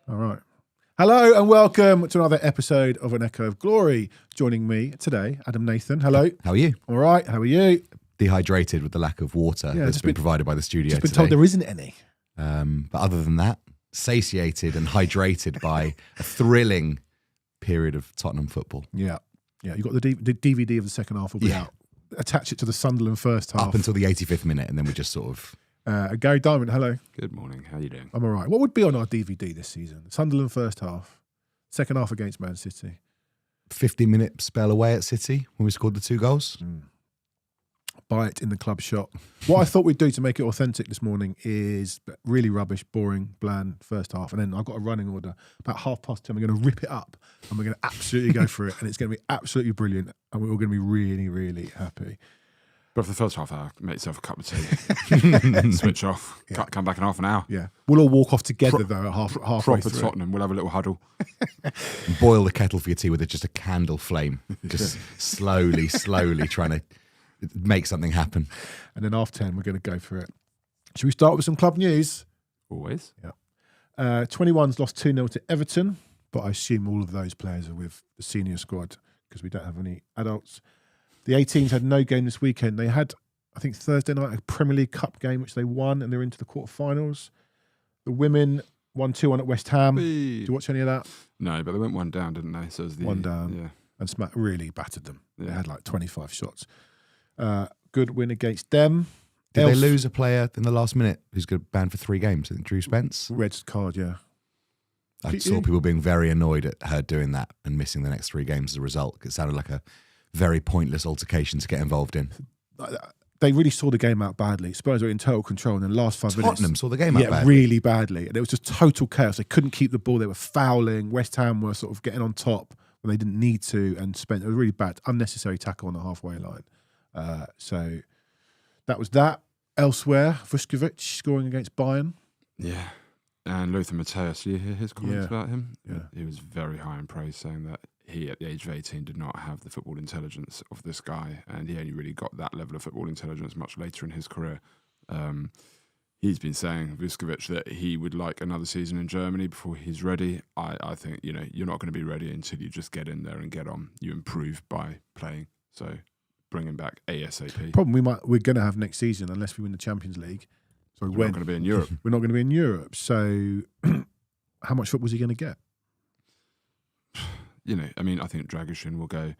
All right. Hello and welcome to another episode of An Echo of Glory. Joining me today, Adam Nathan. Hello. How are you? All right. How are you? Dehydrated with the lack of water that's been provided by the studio Just been today. told there isn't any. But other than that, satiated and hydrated by a thrilling period of Tottenham football. Yeah. You got the DVD of the second half will be out. Attach it to the Sunderland first half. Up until the 85th minute, and then we just sort of... Gary Diamond, hello. Good morning. How are you doing? I'm all right. What would be on our DVD this season? Sunderland first half, second half against Man City. 15-minute spell away at City when we scored the 2 goals. Buy it in the club shop. What I thought we'd do to make it authentic this morning is really rubbish, boring, bland first half. And then I've got a running order. About 10:30, we're going to rip it up and we're going to absolutely go for it. And it's going to be absolutely brilliant. And we're all going to be really, really happy. But for the first half hour, make yourself a cup of tea. Switch off. Yeah. Come back in half an hour. Yeah. We'll all walk off together, though, at halfway Proper through. Tottenham. We'll have a little huddle. Boil the kettle for your tea with just a candle flame. Just slowly trying to make something happen. And then 10:30, we're going to go for it. Should we start with some club news? Always. Yeah. 21's lost 2-0 to Everton, but I assume all of those players are with the senior squad because we don't have any adults. The 18s had no game this weekend. They had, I think, Thursday night, a Premier League Cup game, which they won, and they're into the quarterfinals. The women won 2-1 at West Ham. Did you watch any of that? No, but they went 1 down, didn't they? So it was the 1 down. Yeah. And Smack really battered them. They Yeah. had like 25 shots. Good win against them. Did they lose a player in the last minute who's got banned for 3 games? I think Drew Spence. Red card, yeah. I saw people being very annoyed at her doing that and missing the next 3 games as a result. It sounded like a very pointless altercation to get involved in. They really saw the game out badly. Spurs were in total control in the last 5 minutes. Tottenham saw the game out badly. really badly. And it was just total chaos. They couldn't keep the ball. They were fouling. West Ham were sort of getting on top when they didn't need to and spent a really bad, unnecessary tackle on the halfway line. So that was that. Elsewhere, Vuskovic scoring against Bayern. Yeah. And Lothar Matthäus, did you hear his comments about him? Yeah. He was very high in praise, saying that he, at the age of 18, did not have the football intelligence of this guy, and he only really got that level of football intelligence much later in his career. He's been saying, Vuskovic, that he would like another season in Germany before he's ready. I think, you're not going to be ready until you just get in there and get on. You improve by playing. So bring him back ASAP. Problem we're going to have next season, unless we win the Champions League. So We're not going to be in Europe. We're not going to be in Europe. So how much football is he going to get? I think Dragoshin will go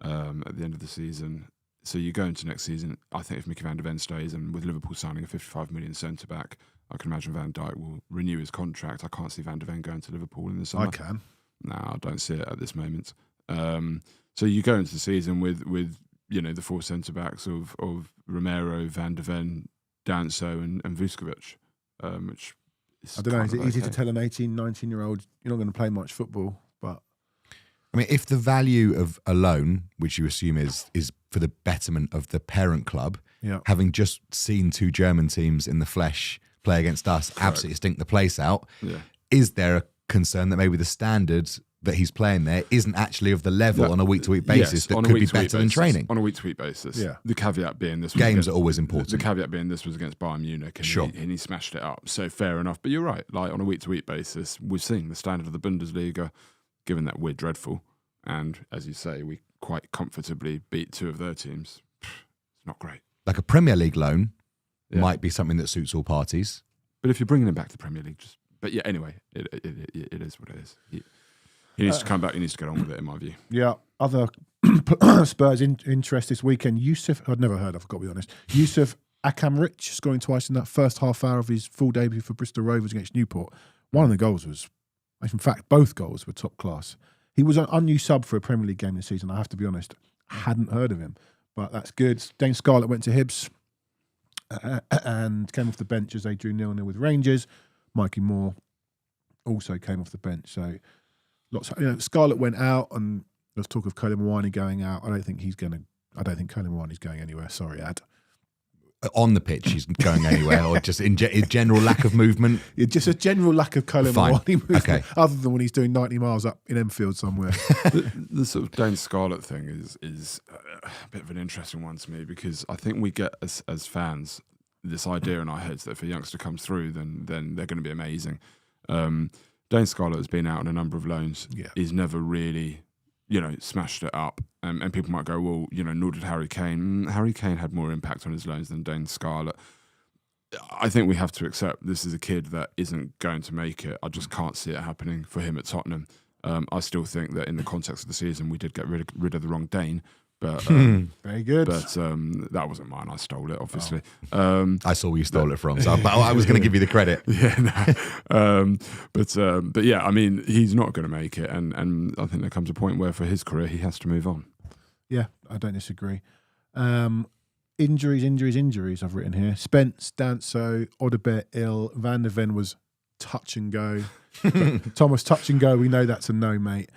at the end of the season. So you go into next season, I think if Mickey van der Ven stays, and with Liverpool signing a 55 million centre-back, I can imagine Van Dijk will renew his contract. I can't see Van der Ven going to Liverpool in the summer. I can. No, I don't see it at this moment. So you go into the season with the 4 centre-backs of Romero, Van der Ven, Danso and Vuskovic, which is I don't know. Is it easy to okay. tell an 18, 19-year-old you're not going to play much football? But I mean, if the value of a loan, which you assume is for the betterment of the parent club, having just seen 2 German teams in the flesh play against us, absolutely stink the place out, is there a concern that maybe the standard that he's playing there isn't actually of the level on a week-to-week basis that could be better than training? On a week-to-week basis. Yeah. The caveat being this Games are always important. The caveat being this was against Bayern Munich and he smashed it up. So fair enough. But you're right. Like on a week-to-week basis, we've seen the standard of the Bundesliga, given that we're dreadful. And as you say, we quite comfortably beat 2 of their teams. It's not great. Like a Premier League loan might be something that suits all parties. But if you're bringing him back to the Premier League, anyway, it is what it is. He needs to come back. He needs to get on with it, in my view. yeah, other Spurs interest this weekend. I'd never heard of, I've got to be honest. Yusuf Akamrich scoring twice in that first half hour of his full debut for Bristol Rovers against Newport. One of the goals was, in fact, both goals were top class. He was an unused sub for a Premier League game this season, I have to be honest. I hadn't heard of him, but that's good. Dane Scarlett went to Hibs and came off the bench as they drew 0-0 with Rangers. Mikey Moore also came off the bench. So Scarlett went out, and there's talk of Colin Mwani going out. I don't think Colin Mwani's going anywhere. Sorry, Ad. On the pitch, he's going anywhere, or just in general lack of movement? Just a general lack of Colin Mwani movement, okay. Other than when he's doing 90 miles up in Enfield somewhere. The sort of Dane Scarlett thing is a bit of an interesting one to me, because I think we get, as fans, this idea in our heads that if a youngster comes through, then they're going to be amazing. Dane Dane Scarlett has been out on a number of loans. Yeah. He's never really, smashed it up. And people might go, well, nor did Harry Kane. Harry Kane had more impact on his loans than Dane Scarlett. I think we have to accept this is a kid that isn't going to make it. I just can't see it happening for him at Tottenham. I still think that in the context of the season, we did get rid of the wrong Dane. But very good. But that wasn't mine. I stole it, obviously. I saw where you stole it from, so I was going to give you the credit. But yeah, I mean, he's not going to make it, and I think there comes a point where for his career he has to move on. Yeah, I don't disagree. Injuries. I've written here. Spence, Danso, Odobert ill. Van der Ven was touch and go. Thomas, touch and go. We know that's a no, mate.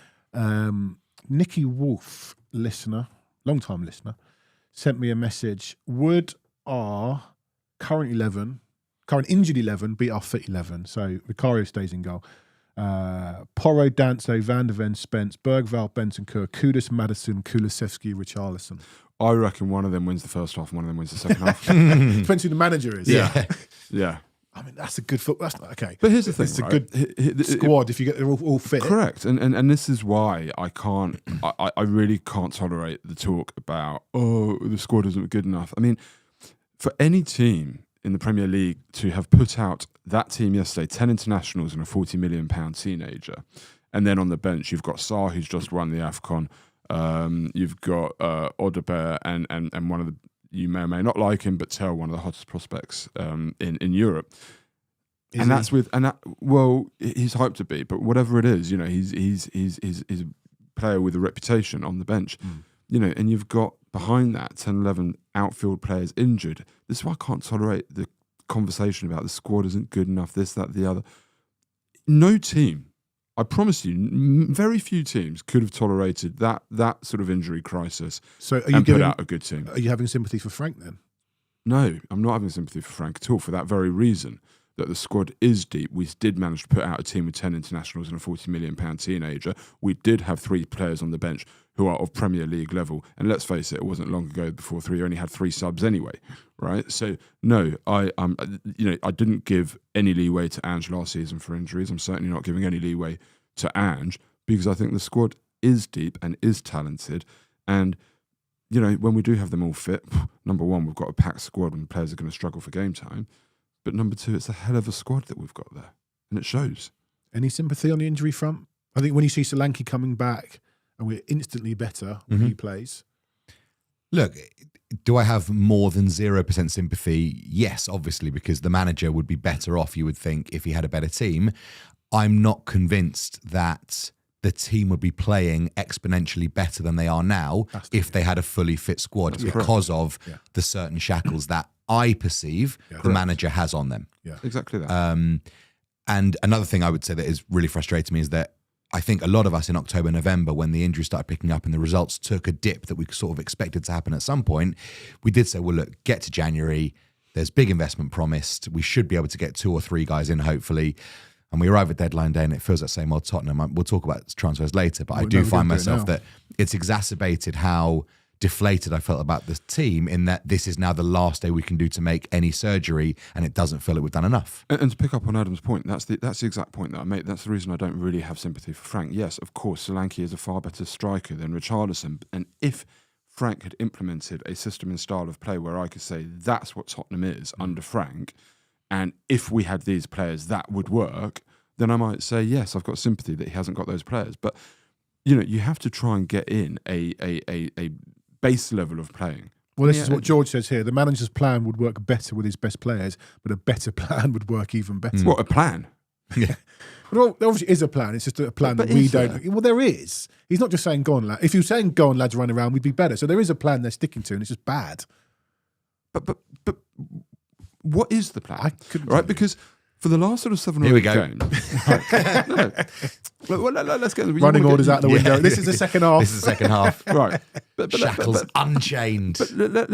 Nicky Wolf, long-time listener, sent me a message. Would our current injured 11 beat our fit 11? So Vicario stays in goal. Porro, Danso, Van der Ven, Spence, Bergvall, Bentancur, Kudus, Madison, Kulusevski, Richarlison. I reckon one of them wins the first half and one of them wins the second half. Depends who the manager is. Yeah. I mean, that's a good football. That's not okay. But here's the thing, it's a good squad if you get they're all fit. Correct. And this is why I really can't tolerate the talk about, the squad isn't good enough. I mean, for any team in the Premier League to have put out that team yesterday, 10 internationals and a £40 million teenager, and then on the bench you've got Sarr, who's just won the AFCON, you've got Odobert and one of the, you may or may not like him, but Tell, one of the hottest prospects in Europe. He's hyped to be, but whatever it is, he's a player with a reputation on the bench, and you've got behind that 10, 11 outfield players injured. This is why I can't tolerate the conversation about the squad isn't good enough, this, that, the other. No team, I promise you, very few teams could have tolerated that sort of injury crisis put out a good team. Are you having sympathy for Frank then? No, I'm not having sympathy for Frank at all, for that very reason, that the squad is deep. We did manage to put out a team with 10 internationals and a £40 million teenager. We did have 3 players on the bench who are of Premier League level. And let's face it wasn't long ago before you only had 3 subs anyway, right? So no, I didn't give any leeway to Ange last season for injuries. I'm certainly not giving any leeway to Ange because I think the squad is deep and is talented. And when we do have them all fit, number one, we've got a packed squad and players are going to struggle for game time. But number two, it's a hell of a squad that we've got there. And it shows. Any sympathy on the injury front? I think when you see Solanke coming back and we're instantly better when he plays. Look, do I have more than 0% sympathy? Yes, obviously, because the manager would be better off, you would think, if he had a better team. I'm not convinced that the team would be playing exponentially better than they are now if they had a fully fit squad because of the certain shackles that I perceive the manager has on them. Yeah, exactly that. And another thing I would say that is really frustrating me is that I think a lot of us in October, November, when the injuries started picking up and the results took a dip that we sort of expected to happen at some point, we did say, well, look, get to January. There's big investment promised. We should be able to get 2 or 3 guys in, hopefully. And we arrive at deadline day and it feels that same old Tottenham. We'll talk about transfers later, but I do find myself that it's exacerbated how deflated I felt about the team in that this is now the last day we can do to make any surgery and it doesn't feel like we've done enough. And to pick up on Adam's point, that's the exact point that I made. That's the reason I don't really have sympathy for Frank. Yes, of course, Solanke is a far better striker than Richarlison. And if Frank had implemented a system and style of play where I could say that's what Tottenham is under Frank, and if we had these players, that would work, then I might say, yes, I've got sympathy that he hasn't got those players. But, you have to try and get in a base level of playing. Well, this is what George says here. The manager's plan would work better with his best players, but a better plan would work even better. What, a plan? Yeah. Well, there obviously is a plan. It's just a plan that we don't. Well, there is. He's not just saying, go on, lad. If you're saying, go on, lads, run around, we'd be better. So there is a plan they're sticking to, and it's just bad. But what is the plan? I couldn't. Right, because for the last sort of 7 or 8 games. Let's get running orders out the window. Yeah. This is the second half. This is the second half. Right. Shackles unchained. But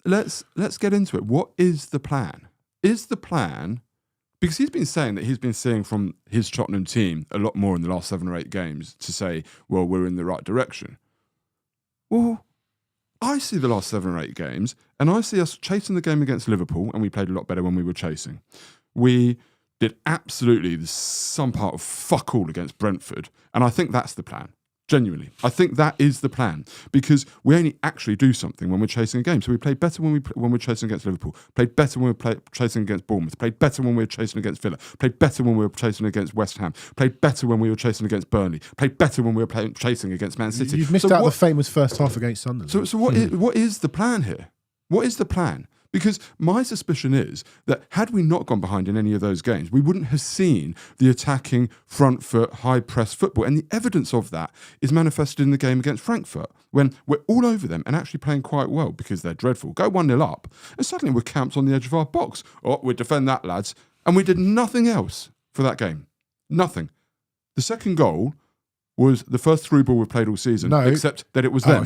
let's get into it. What is the plan? Is the plan, because he's been saying that he's been seeing from his Tottenham team a lot more in the last 7 or 8 games to say, well, we're in the right direction. Well, I see the last 7 or 8 games and I see us chasing the game against Liverpool, and we played a lot better when we were chasing. We did absolutely some part of fuck all against Brentford, and I think that's the plan. Genuinely, I think that is the plan, because we only actually do something when we're chasing a game. So we played better when we're chasing against Liverpool, played better when we were chasing against Bournemouth, played better when we were chasing against Villa, played better when we were chasing against West Ham, played better when we were chasing against Burnley, played better when we were chasing against Man City. You've missed out the famous first half against Sunderland. So what is the plan here? What is the plan? Because my suspicion is that had we not gone behind in any of those games, we wouldn't have seen the attacking, front foot, high press football. And the evidence of that is manifested in the game against Frankfurt, when we're all over them and actually playing quite well because they're dreadful. Go 1-0 up, and suddenly we're camped on the edge of our box. Oh, we defend that, lads. And we did nothing else for that game. Nothing. The second goal was the first through ball we've played all season, except that it was them,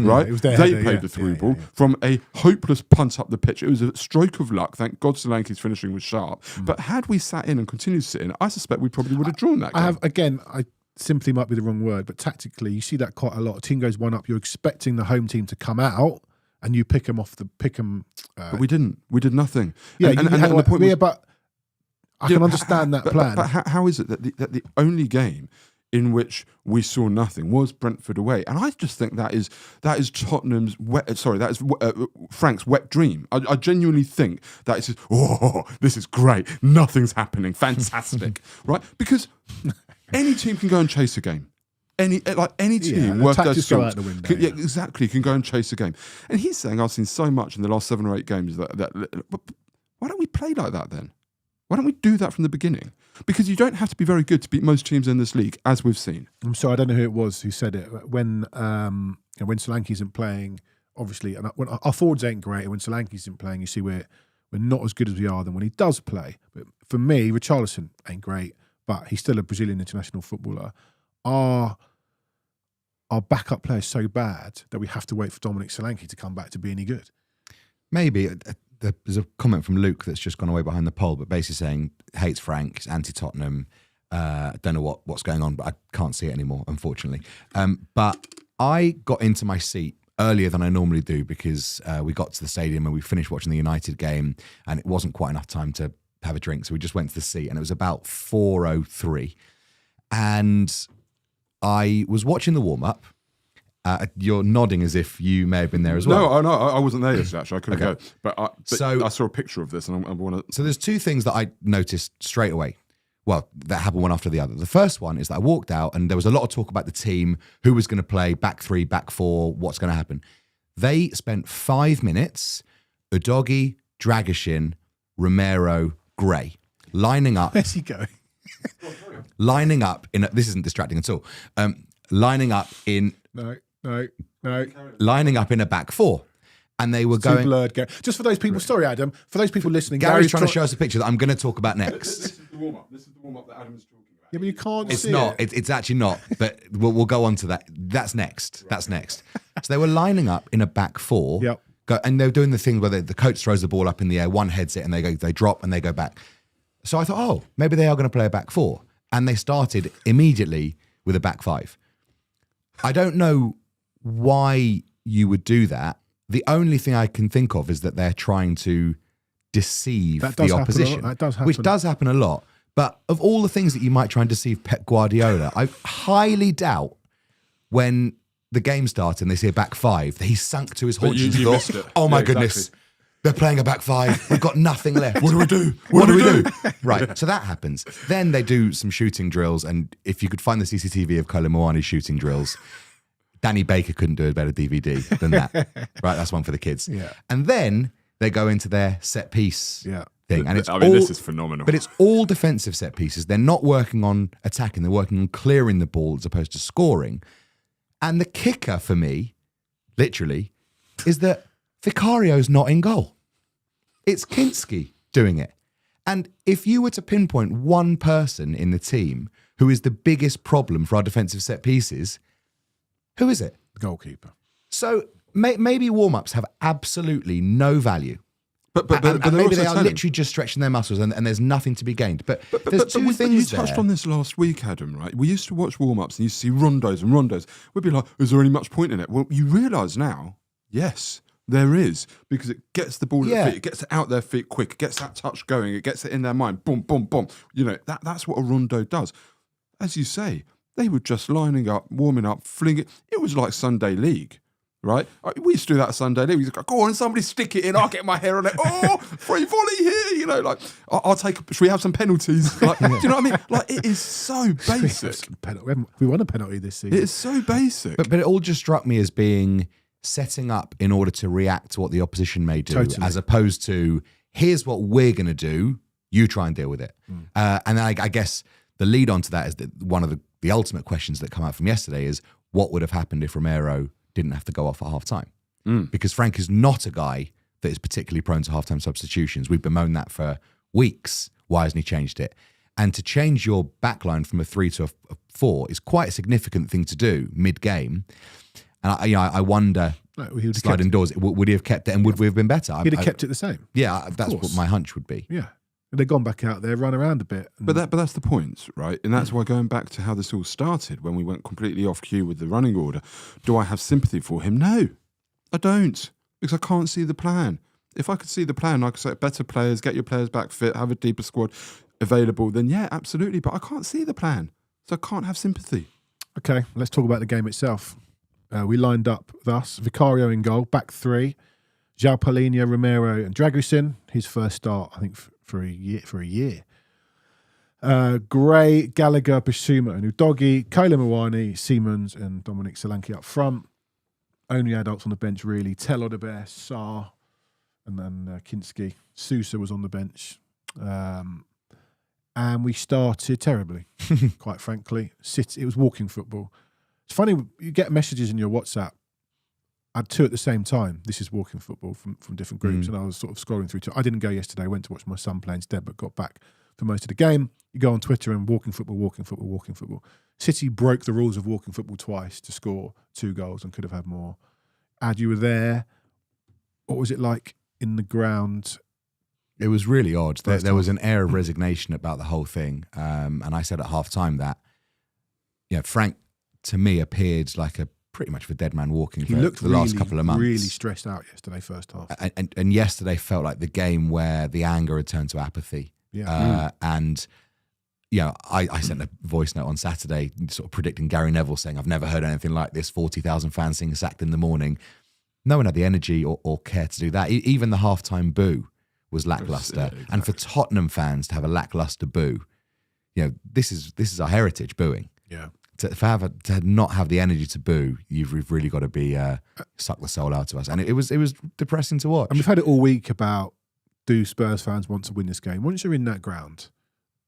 right? They played the through ball from a hopeless punt up the pitch. It was a stroke of luck. Thank God Solanke's finishing was sharp. But had we sat in and continued to sit in, I suspect we probably would have drawn that game. I simply might be the wrong word, but tactically, you see that quite a lot. A team goes one up, you're expecting the home team to come out, and you pick them off the but we didn't. We did nothing. Yeah, the point was, but I can understand that plan. But how is it that the only game in which we saw nothing was Brentford away? And I just think that is Tottenham's Frank's wet dream. I genuinely think that it's just, this is great, nothing's happening, fantastic, right? Because any team can go and chase a game. Any team worth their salt can go and chase a game. And he's saying, I've seen so much in the last 7 or 8 games that why don't we play like that then? Why don't we do that from the beginning? Because you don't have to be very good to beat most teams in this league, as we've seen. I'm sorry, I don't know who it was who said it. When Solanke isn't playing, obviously, and when our forwards ain't great, and when Solanke isn't playing, you see we're not as good as we are than when he does play. But for me, Richarlison ain't great, but he's still a Brazilian international footballer. Our backup player is so bad that we have to wait for Dominic Solanke to come back to be any good. Maybe. There's a comment from Luke that's just gone away behind the poll, but basically saying hates Frank, is anti-Tottenham. Don't know what's going on, but I can't see it anymore, unfortunately. But I got into my seat earlier than I normally do because we got to the stadium and we finished watching the United game, and it wasn't quite enough time to have a drink, so we just went to the seat, and it was about 4:03, and I was watching the warm-up. You're nodding as if you may have been there as well. No, I wasn't there yesterday, actually. I couldn't go. But I saw a picture of this, and I want to... So there's 2 things that I noticed straight away. Well, that happened one after the other. The first one is that I walked out, and there was a lot of talk about the team, who was going to play, back 3, back 4, what's going to happen. They spent 5 minutes, Udogie, Dragishin, Romero, Gray, lining up... Where's he going? Lining up in... This isn't distracting at all. Lining up in... No. Lining up in a back 4. And they were going... blurred. Just for those people, sorry, Adam, for those people listening... Gary's trying to show us a picture that I'm going to talk about next. This is the warm-up. This is the warm-up that Adam is talking about. Yeah, but you can't It's see not. it. It's actually not, but we'll go on to that. That's next. Right. That's next. So they were lining up in a back 4. Yep. And they were doing the thing where the coach throws the ball up in the air, one heads it, and they drop and they go back. So I thought, maybe they are going to play a back 4. And they started immediately with a back 5. I don't know why you would do that. The only thing I can think of is that they're trying to deceive the opposition, which does happen a lot. But of all the things that you might try and deceive Pep Guardiola, I highly doubt when the game started and they see a back 5 that he sunk to his haunches and thought, oh my goodness, they're playing a back 5. We've got nothing left. What do we do? What do we do? Right, so that happens. Then they do some shooting drills, and if you could find the CCTV of Kolo Muani's shooting drills, Danny Baker couldn't do a better DVD than that. Right, that's one for the kids. Yeah. And then they go into their set piece thing. And this is phenomenal. But it's all defensive set pieces. They're not working on attacking. They're working on clearing the ball as opposed to scoring. And the kicker for me, literally, is that Vicario's not in goal. It's Kinski doing it. And if you were to pinpoint one person in the team who is the biggest problem for our defensive set pieces, who is it? The goalkeeper. So maybe warm-ups have absolutely no value. But maybe they are literally just stretching their muscles and there's nothing to be gained. But there's two things you touched on this last week, Adam, right? We used to watch warm-ups and you see rondos and rondos. We'd be like, is there any much point in it? Well, you realise now, yes, There is, because it gets the ball at Yeah. their feet, it gets it out their feet quick, it gets that touch going, it gets it in their mind, boom, boom, boom. You know, that's what a rondo does. As you say, they were just lining up, warming up, flinging. It was like Sunday League, right? We used to do that at Sunday League. We used to go on, somebody stick it in, I'll get my hair on it. Oh, free volley here, you know, like, I'll take, should we have some penalties? Like, do you know what I mean? Like, it is so basic. We won a penalty this season. It is so basic. But it all just struck me as being setting up in order to react to what the opposition may do, Totally. as opposed to, here's what we're going to do, you try and deal with it. And I guess the lead on to that is that one of the ultimate questions that come out from yesterday is, what would have happened if Romero didn't have to go off at half-time? Because Frank is not a guy that is particularly prone to half-time substitutions. We've bemoaned that for weeks. Why hasn't he changed it? And to change your backline from a 3 to a 4 is quite a significant thing to do mid-game. And I wonder, he would have sliding doors, would he have kept it, and would we have been better? He'd have kept it the same. Yeah, that's what my hunch would be. Yeah. And they've gone back out there, run around a bit. But that's the point, right? And that's why, going back to how this all started, when we went completely off cue with the running order, do I have sympathy for him? No, I don't, because I can't see the plan. If I could see the plan, I could say better players, get your players back fit, have a deeper squad available, then yeah, absolutely. But I can't see the plan, so I can't have sympathy. Okay, let's talk about the game itself. We lined up thus: Vicario in goal, back three, João Palhinha, Romero, and Dragusin. His first start, I think, for a year. Gray, Gallagher, Bissouma, and Udogi, Kayla Mawani, Siemens, and Dominic Solanke up front. Only adults on the bench, really. Tel Odebert, Sarr, and then Kinski. Sousa was on the bench. And we started terribly, quite frankly. It was walking football. It's funny, you get messages in your WhatsApp. I had two at the same time. This is walking football from different groups. And I was sort of scrolling through. I didn't go yesterday. I went to watch my son play instead, but got back for most of the game. You go on Twitter and walking football, walking football, walking football. City broke the rules of walking football twice to score 2 goals and could have had more. Ad, you were there. What was it like in the ground? It was really odd. There was an air of resignation about the whole thing. And I said at half-time that, Frank, to me, appeared like pretty much a dead man walking for the last couple of months. Really stressed out yesterday, first half. And yesterday felt like the game where the anger had turned to apathy. Yeah. And, I sent a voice note on Saturday sort of predicting Gary Neville saying, I've never heard anything like this, 40,000 fans sing sacked in the morning. No one had the energy or care to do that. Even the half-time boo was lackluster. Exactly. And for Tottenham fans to have a lackluster boo, this is our heritage, booing. Yeah. To not have the energy to boo, you've really got to be suck the soul out of us. And it was depressing to watch. And we've had it all week about, do Spurs fans want to win this game? Once you're in that ground,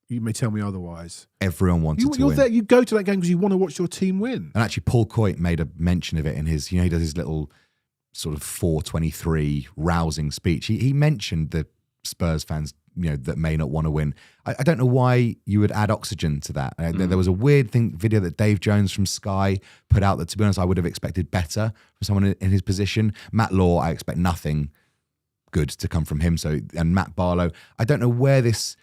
you may tell me otherwise. Everyone wanted to you're win. There, you go to that game because you want to watch your team win. And actually, Paul Coit made a mention of it in his, he does his little sort of 4:23 rousing speech. He mentioned the Spurs fans, that may not want to win. I don't know why you would add oxygen to that. There was a weird video that Dave Jones from Sky put out that, to be honest, I would have expected better from someone in his position. Matt Law, I expect nothing good to come from him. And Matt Barlow, I don't know where this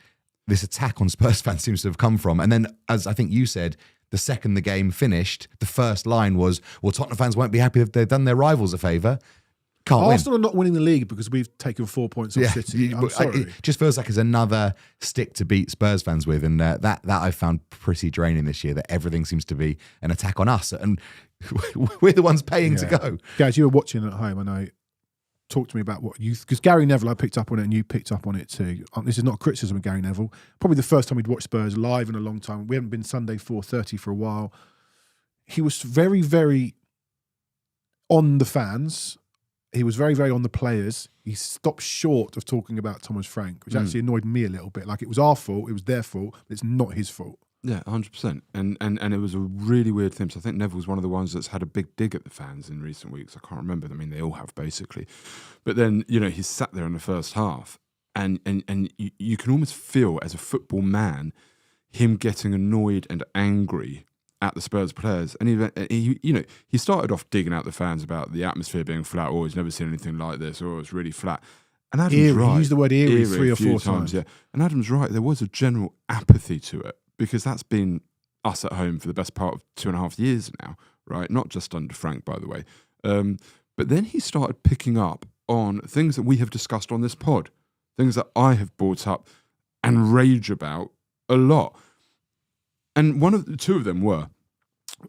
attack on Spurs fans seems to have come from. And then, as I think you said, the second the game finished, the first line was, well, Tottenham fans won't be happy if they've done their rivals a favour. Can't Arsenal are not winning the league because we've taken 4 points off City. I'm sorry. It just feels like it's another stick to beat Spurs fans with, and that I found pretty draining this year. That everything seems to be an attack on us, and we're the ones paying to go. Guys, you were watching at home, and I talked to me about what you, because Gary Neville, I picked up on it, and you picked up on it too. This is not a criticism of Gary Neville. Probably the first time we'd watched Spurs live in a long time. We haven't been Sunday 4:30 for a while. He was very, very on the fans. He was very, very on the players. He stopped short of talking about Thomas Frank, which actually annoyed me a little bit. Like, it was our fault, it was their fault, but it's not his fault. Yeah, 100%. And it was a really weird thing. So I think Neville's one of the ones that's had a big dig at the fans in recent weeks. I can't remember. I mean, they all have, basically. But then, he sat there in the first half, and you can almost feel, as a football man, him getting annoyed and angry at the Spurs players. And he started off digging out the fans about the atmosphere being flat. Oh, he's never seen anything like this. Oh, it's really flat. And Adam's right. He used the word eerie 3 or 4 times. Yeah. And Adam's right. There was a general apathy to it, because that's been us at home for the best part of 2.5 years now, right? Not just under Frank, by the way. But then he started picking up on things that we have discussed on this pod, things that I have brought up and rage about a lot. And two of them were,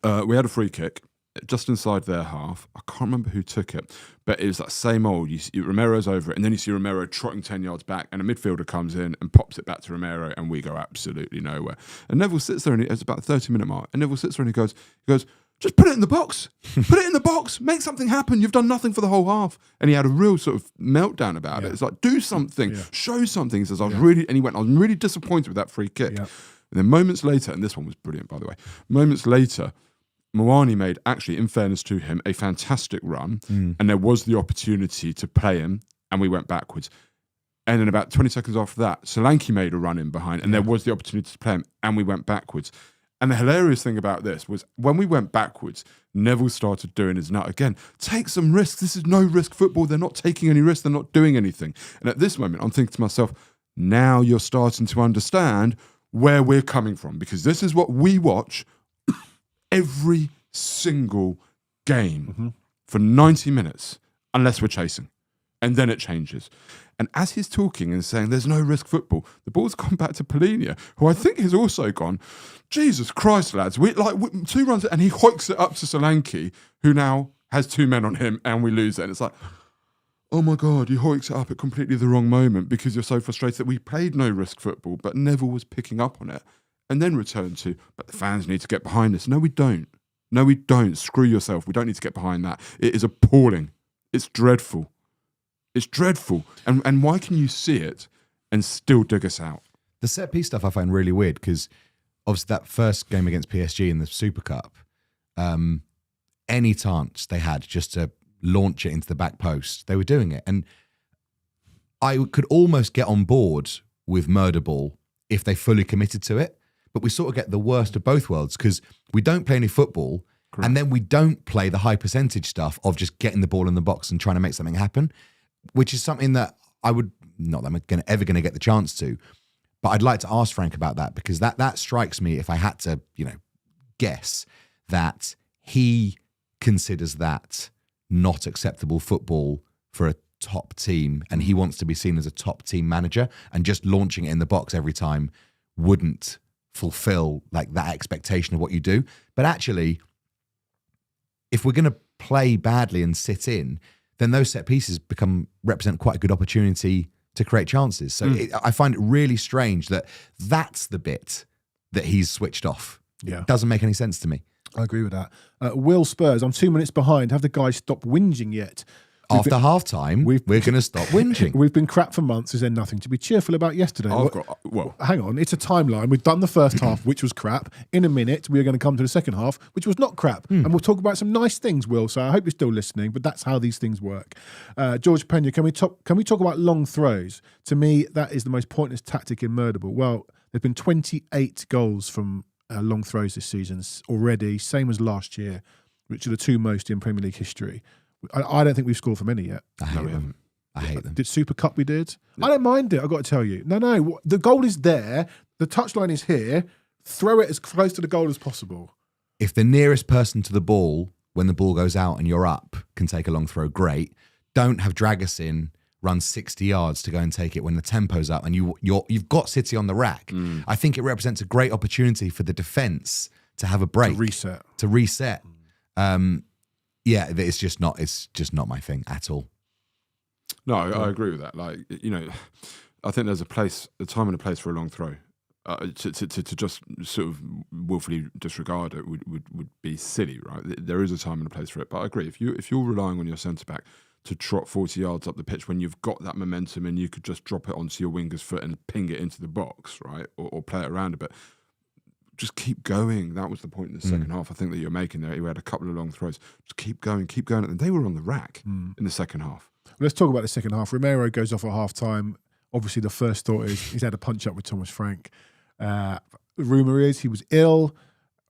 we had a free kick just inside their half. I can't remember who took it, but it was that same old, Romero's over it, and then you see Romero trotting 10 yards back, and a midfielder comes in and pops it back to Romero, and we go absolutely nowhere. And Neville sits there, and it's about the 30-minute mark, and Neville sits there and he goes, just put it in the box. Put it in the box. Make something happen. You've done nothing for the whole half. And he had a real sort of meltdown about it. It's like, do something. Show something. He says, I was really disappointed with that free kick. Yeah. And then moments later, and this one was brilliant, by the way, moments later, Moani made, actually, in fairness to him, a fantastic run. And there was the opportunity to play him, and we went backwards. And then about 20 seconds after that, Solanke made a run in behind, and there was the opportunity to play him, and we went backwards. And the hilarious thing about this was when we went backwards, Neville started doing his nut again. Take some risks. This is no risk football. They're not taking any risks. They're not doing anything. And at this moment, I'm thinking to myself, now you're starting to understand where we're coming from, because this is what we watch every single game for 90 minutes, unless we're chasing. And then it changes. And as he's talking and saying there's no risk football, the ball's gone back to Polinia, who I think has also gone, Jesus Christ, lads, we 2 runs, and he hoiks it up to Solanke, who now has 2 men on him, and we lose it. And it's like, oh my God, you hoiks it up at completely the wrong moment because you're so frustrated that we played no risk football, but Neville was picking up on it. And then returned to, but the fans need to get behind this. No, we don't. No, we don't. Screw yourself. We don't need to get behind that. It is appalling. It's dreadful. It's dreadful. And why can you see it and still dig us out? The set piece stuff I find really weird, because obviously that first game against PSG in the Super Cup, any chance they had just to launch it into the back post, they were doing it. And I could almost get on board with murder ball if they fully committed to it. But we sort of get the worst of both worlds, because we don't play any football. Correct. And then we don't play the high percentage stuff of just getting the ball in the box and trying to make something happen, which is something that I would, not that I'm ever going to get the chance to, but I'd like to ask Frank about that, because that strikes me, if I had to, guess, that he considers that not acceptable football for a top team, and he wants to be seen as a top team manager, and just launching it in the box every time wouldn't fulfill like that expectation of what you do. But actually, if we're going to play badly and sit in, then those set pieces represent quite a good opportunity to create chances. So I find it really strange that that's the bit that he's switched off. Yeah. It doesn't make any sense to me. I agree with that. Will Spurs, I'm 2 minutes behind. Have the guys stopped whinging yet? After half-time, we're going to stop whinging. We've been crap for months. Is there nothing to be cheerful about yesterday? Hang on. It's a timeline. We've done the first half, which was crap. In a minute, we are going to come to the second half, which was not crap. And we'll talk about some nice things, Will. So I hope you're still listening, but that's how these things work. George Pena, can we talk about long throws? To me, that is the most pointless tactic in murder ball. Well, there's been 28 goals from long throws this season already, same as last year, which are the 2 most in Premier League history. I don't think we've scored from any yet. I hate them. Did Super Cup we did? I don't mind it, I've got to tell you. No. The goal is there. The touchline is here. Throw it as close to the goal as possible. If the nearest person to the ball, when the ball goes out and you're up, can take a long throw, great. Don't have Dragusin run 60 yards to go and take it when the tempo's up and you've got City on the rack. I think it represents a great opportunity for the defence to have a break. To reset. Yeah, it's just not my thing at all. No, I agree with that. Like, I think there's a time and a place for a long throw. To just sort of willfully disregard it would be silly, right? There is a time and a place for it. But I agree, if you're relying on your centre back to trot 40 yards up the pitch when you've got that momentum and you could just drop it onto your winger's foot and ping it into the box, right, or play it around a bit. Just keep going. That was the point in the second half, I think, that you're making there. You had a couple of long throws. Just keep going. And they were on the rack in the second half. Let's talk about the second half. Romero goes off at half-time. Obviously, the first thought is he's had a punch-up with Thomas Frank. The rumour is he was ill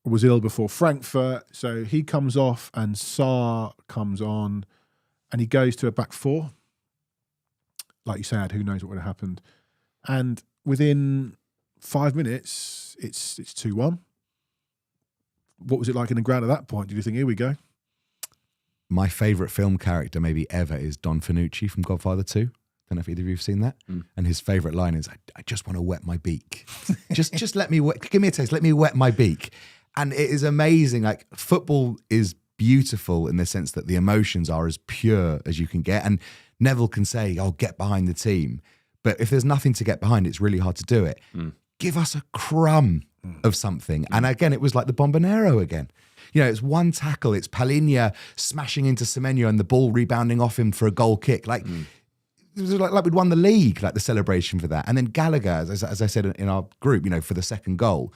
before Frankfurt. So he comes off and Sarr comes on and he goes to a back 4. Like you said, who knows what would have happened. And within 5 minutes, it's 2-1. What was it like in the ground at that point? Did you think, here we go? my favourite film character maybe ever is Don Fanucci from Godfather 2. Don't know if either of you have seen that. And his favourite line is, I just want to wet my beak. just let me give me a taste. Let me wet my beak. And it is amazing. Like, football is beautiful in the sense that the emotions are as pure as you can get. And Neville can say, oh, get behind the team. But if there's nothing to get behind, it's really hard to do it. Give us a crumb of something. And again, it was like the Bombonero again. You know, it's one tackle. It's Palhinha smashing into Semenyo and the ball rebounding off him for a goal kick. Like, it was like we'd won the league, like the celebration for that. And then Gallagher, as I said in our group, you know, for the second goal,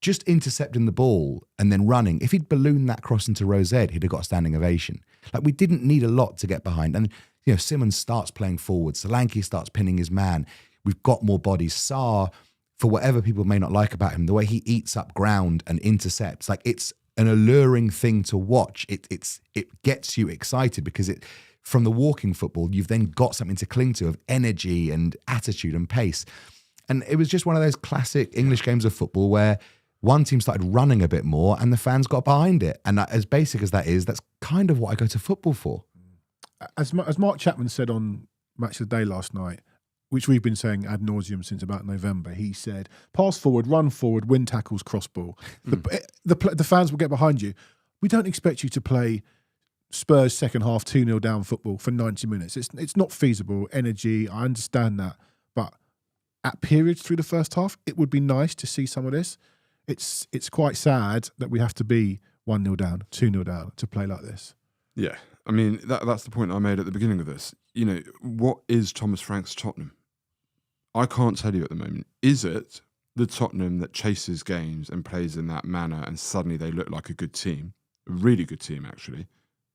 just intercepting the ball and then running. If he'd ballooned that cross into Rosette, he'd have got a standing ovation. Like, we didn't need a lot to get behind. And, you know, Simmons starts playing forward. Solanke starts pinning his man. We've got more bodies. Sarr, for whatever people may not like about him, the way he eats up ground and intercepts, like, it's an alluring thing to watch. It gets you excited because from the walking football, you've then got something to cling to of energy and attitude and pace. And it was just one of those classic English games of football where one team started running a bit more and the fans got behind it. And as basic as that is, that's kind of what I go to football for. As Mark Chapman said on Match of the Day last night, which we've been saying ad nauseum since about November, he said, pass forward, run forward, win tackles, cross ball. The fans will get behind you. We don't expect you to play Spurs second half 2-0 down football for 90 minutes. It's not feasible. Energy, I understand that. But at periods through the first half, it would be nice to see some of this. It's quite sad that we have to be 1-0 down, 2-0 down to play like this. Yeah. I mean, that's the point I made at the beginning of this. You know, what is Thomas Frank's Tottenham? I can't tell you at the moment. Is it the Tottenham that chases games and plays in that manner and suddenly they look like a good team, a really good team actually,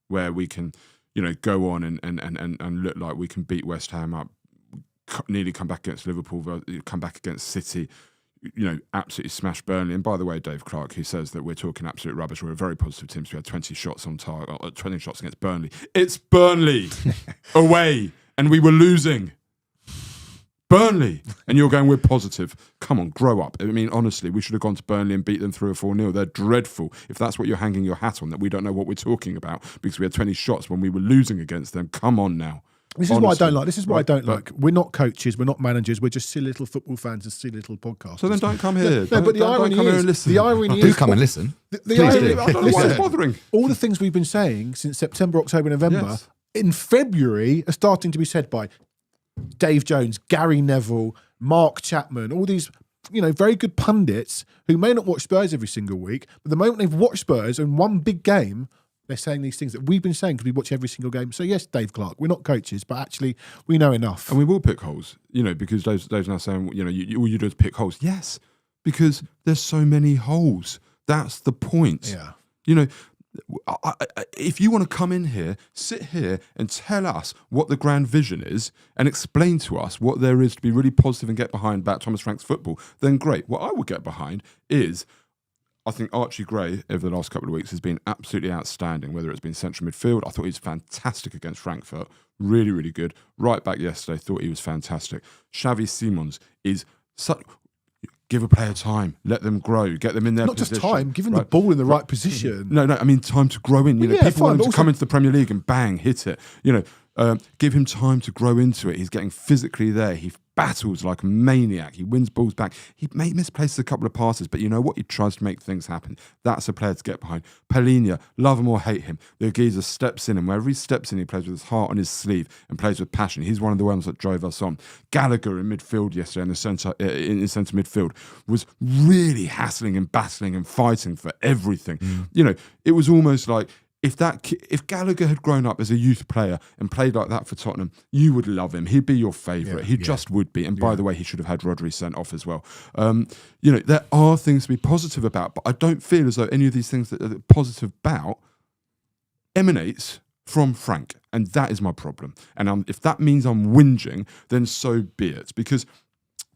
where we can, you know, go on and look like we can beat West Ham up, nearly come back against Liverpool, come back against City, you know, absolutely smash Burnley. And by the way, Dave Clark, who says that we're talking absolute rubbish, we're a very positive team, so we had 20 shots on target, 20 shots against Burnley. It's Burnley away, and we were losing. Burnley. And you're going, we're positive. Come on, grow up. I mean, honestly, we should have gone to Burnley and beat them 3 or 4-0. They're dreadful. If that's what you're hanging your hat on, that we don't know what we're talking about because we had 20 shots when we were losing against them. Come on now. This is what I don't like. This is what I don't like. We're not coaches. We're not managers. We're just silly little football fans and silly little podcasters. So then don't come here. No, but the irony is, the irony is, do come and listen. The irony, I don't know why it's bothering. All the things we've been saying since September, October, November, in February, are starting to be said by Dave Jones, Gary Neville, Mark Chapman, all these, you know, very good pundits who may not watch Spurs every single week, but the moment they've watched Spurs in one big game, they're saying these things that we've been saying because we watch every single game. So yes, Dave Clark, we're not coaches, but actually we know enough. And we will pick holes, you know, because Dave's now saying, you know, all you do is pick holes. Yes, because there's so many holes. That's the point. Yeah. You know, if you want to come in here, sit here and tell us what the grand vision is and explain to us what there is to be really positive and get behind about Thomas Frank's football, then great. What I will get behind is, I think Archie Gray over the last couple of weeks has been absolutely outstanding, whether it's been central midfield. I thought he was fantastic against Frankfurt. Really, really good. Right back yesterday, thought he was fantastic. Xavi Simons is such... Give a player time, let them grow, get them in their position. Not just time, give them the ball in the right position. No, I mean time to grow in. You know, people want him to come into the Premier League and bang, hit it. You know, give him time to grow into it. He's getting physically there. He battles like a maniac. He wins balls back. He may misplaces a couple of passes, but you know what? He tries to make things happen. That's a player to get behind. Palhinha, love him or hate him, the geezer steps in, and wherever he steps in, he plays with his heart on his sleeve and plays with passion. He's one of the ones that drove us on. Gallagher in midfield yesterday in the centre midfield was really hassling and battling and fighting for everything. You know, it was almost like if Gallagher had grown up as a youth player and played like that for Tottenham, you would love him. He'd be your favourite. He just would be. And by the way, he should have had Rodri sent off as well. You know, there are things to be positive about, but I don't feel as though any of these things that are positive about emanates from Frank. And that is my problem. And if that means I'm whinging, then so be it. Because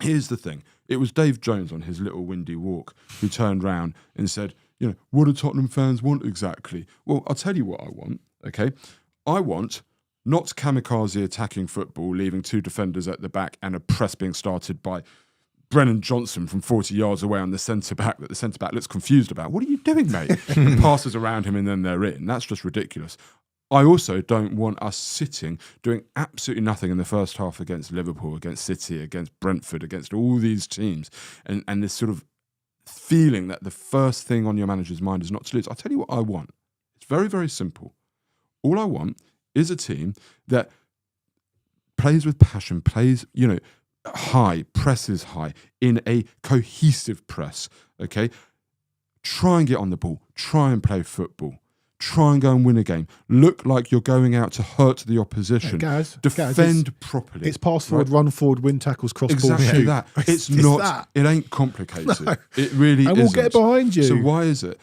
here's the thing. It was Dave Jones on his little windy walk who turned round and said, you know, what do Tottenham fans want exactly? Well, I'll tell you what I want, okay? I want not kamikaze attacking football, leaving 2 defenders at the back and a press being started by Brennan Johnson from 40 yards away on the centre-back that the centre-back looks confused about. What are you doing, mate? Passes around him and then they're in. That's just ridiculous. I also don't want us sitting, doing absolutely nothing in the first half against Liverpool, against City, against Brentford, against all these teams, and this sort of feeling that the first thing on your manager's mind is not to lose. I'll tell you what I want. It's very, very simple. All I want is a team that plays with passion, plays, high, presses high, in a cohesive press, okay? Try and get on the ball. Try and play football. Try and go and win a game. Look like you're going out to hurt the opposition. Defend properly. It's pass forward, run forward, win tackles, cross ball. Exactly that. It's not. That. It ain't complicated. No. It really isn't. And we'll get behind you. So why is it?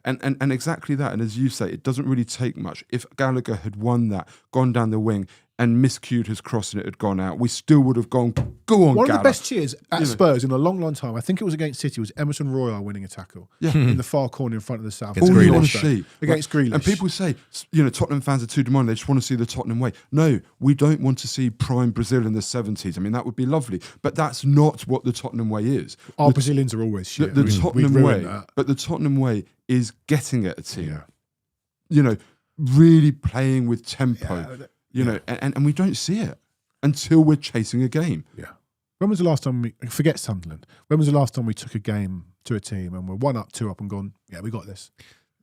And exactly that. And as you say, it doesn't really take much. If Gallagher had won that, gone down the wing, and miscued his cross and it had gone out, we still would have gone, go on, One Gallagher. of the best cheers at Spurs in a long, long time, I think it was against City, was Emerson Royal winning a tackle in the far corner in front of the South. Against All you want Grealish. to see. Against Grealish. And people say, Tottenham fans are too demanding, they just want to see the Tottenham way. No, we don't want to see prime Brazil in the 70s. I mean, that would be lovely, but that's not what the Tottenham way is. Our Brazilians are always shit. The Tottenham way, but the Tottenham way is getting at a team. Really playing with tempo. And we don't see it until we're chasing a game. Yeah. When was the last time forget Sunderland? When was the last time we took a game to a team and we're 1 up, 2 up, and gone, yeah, we got this?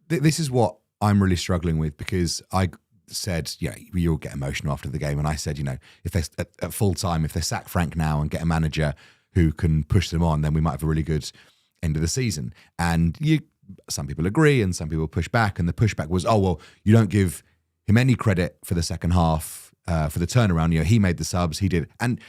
This is what I'm really struggling with, because I said, we all get emotional after the game, and I said, if they at full time, if they sack Frank now and get a manager who can push them on, then we might have a really good end of the season. And some people agree, and some people push back, and the pushback was, oh well, you don't give him any credit for the second half, for the turnaround. He made the subs, he did. And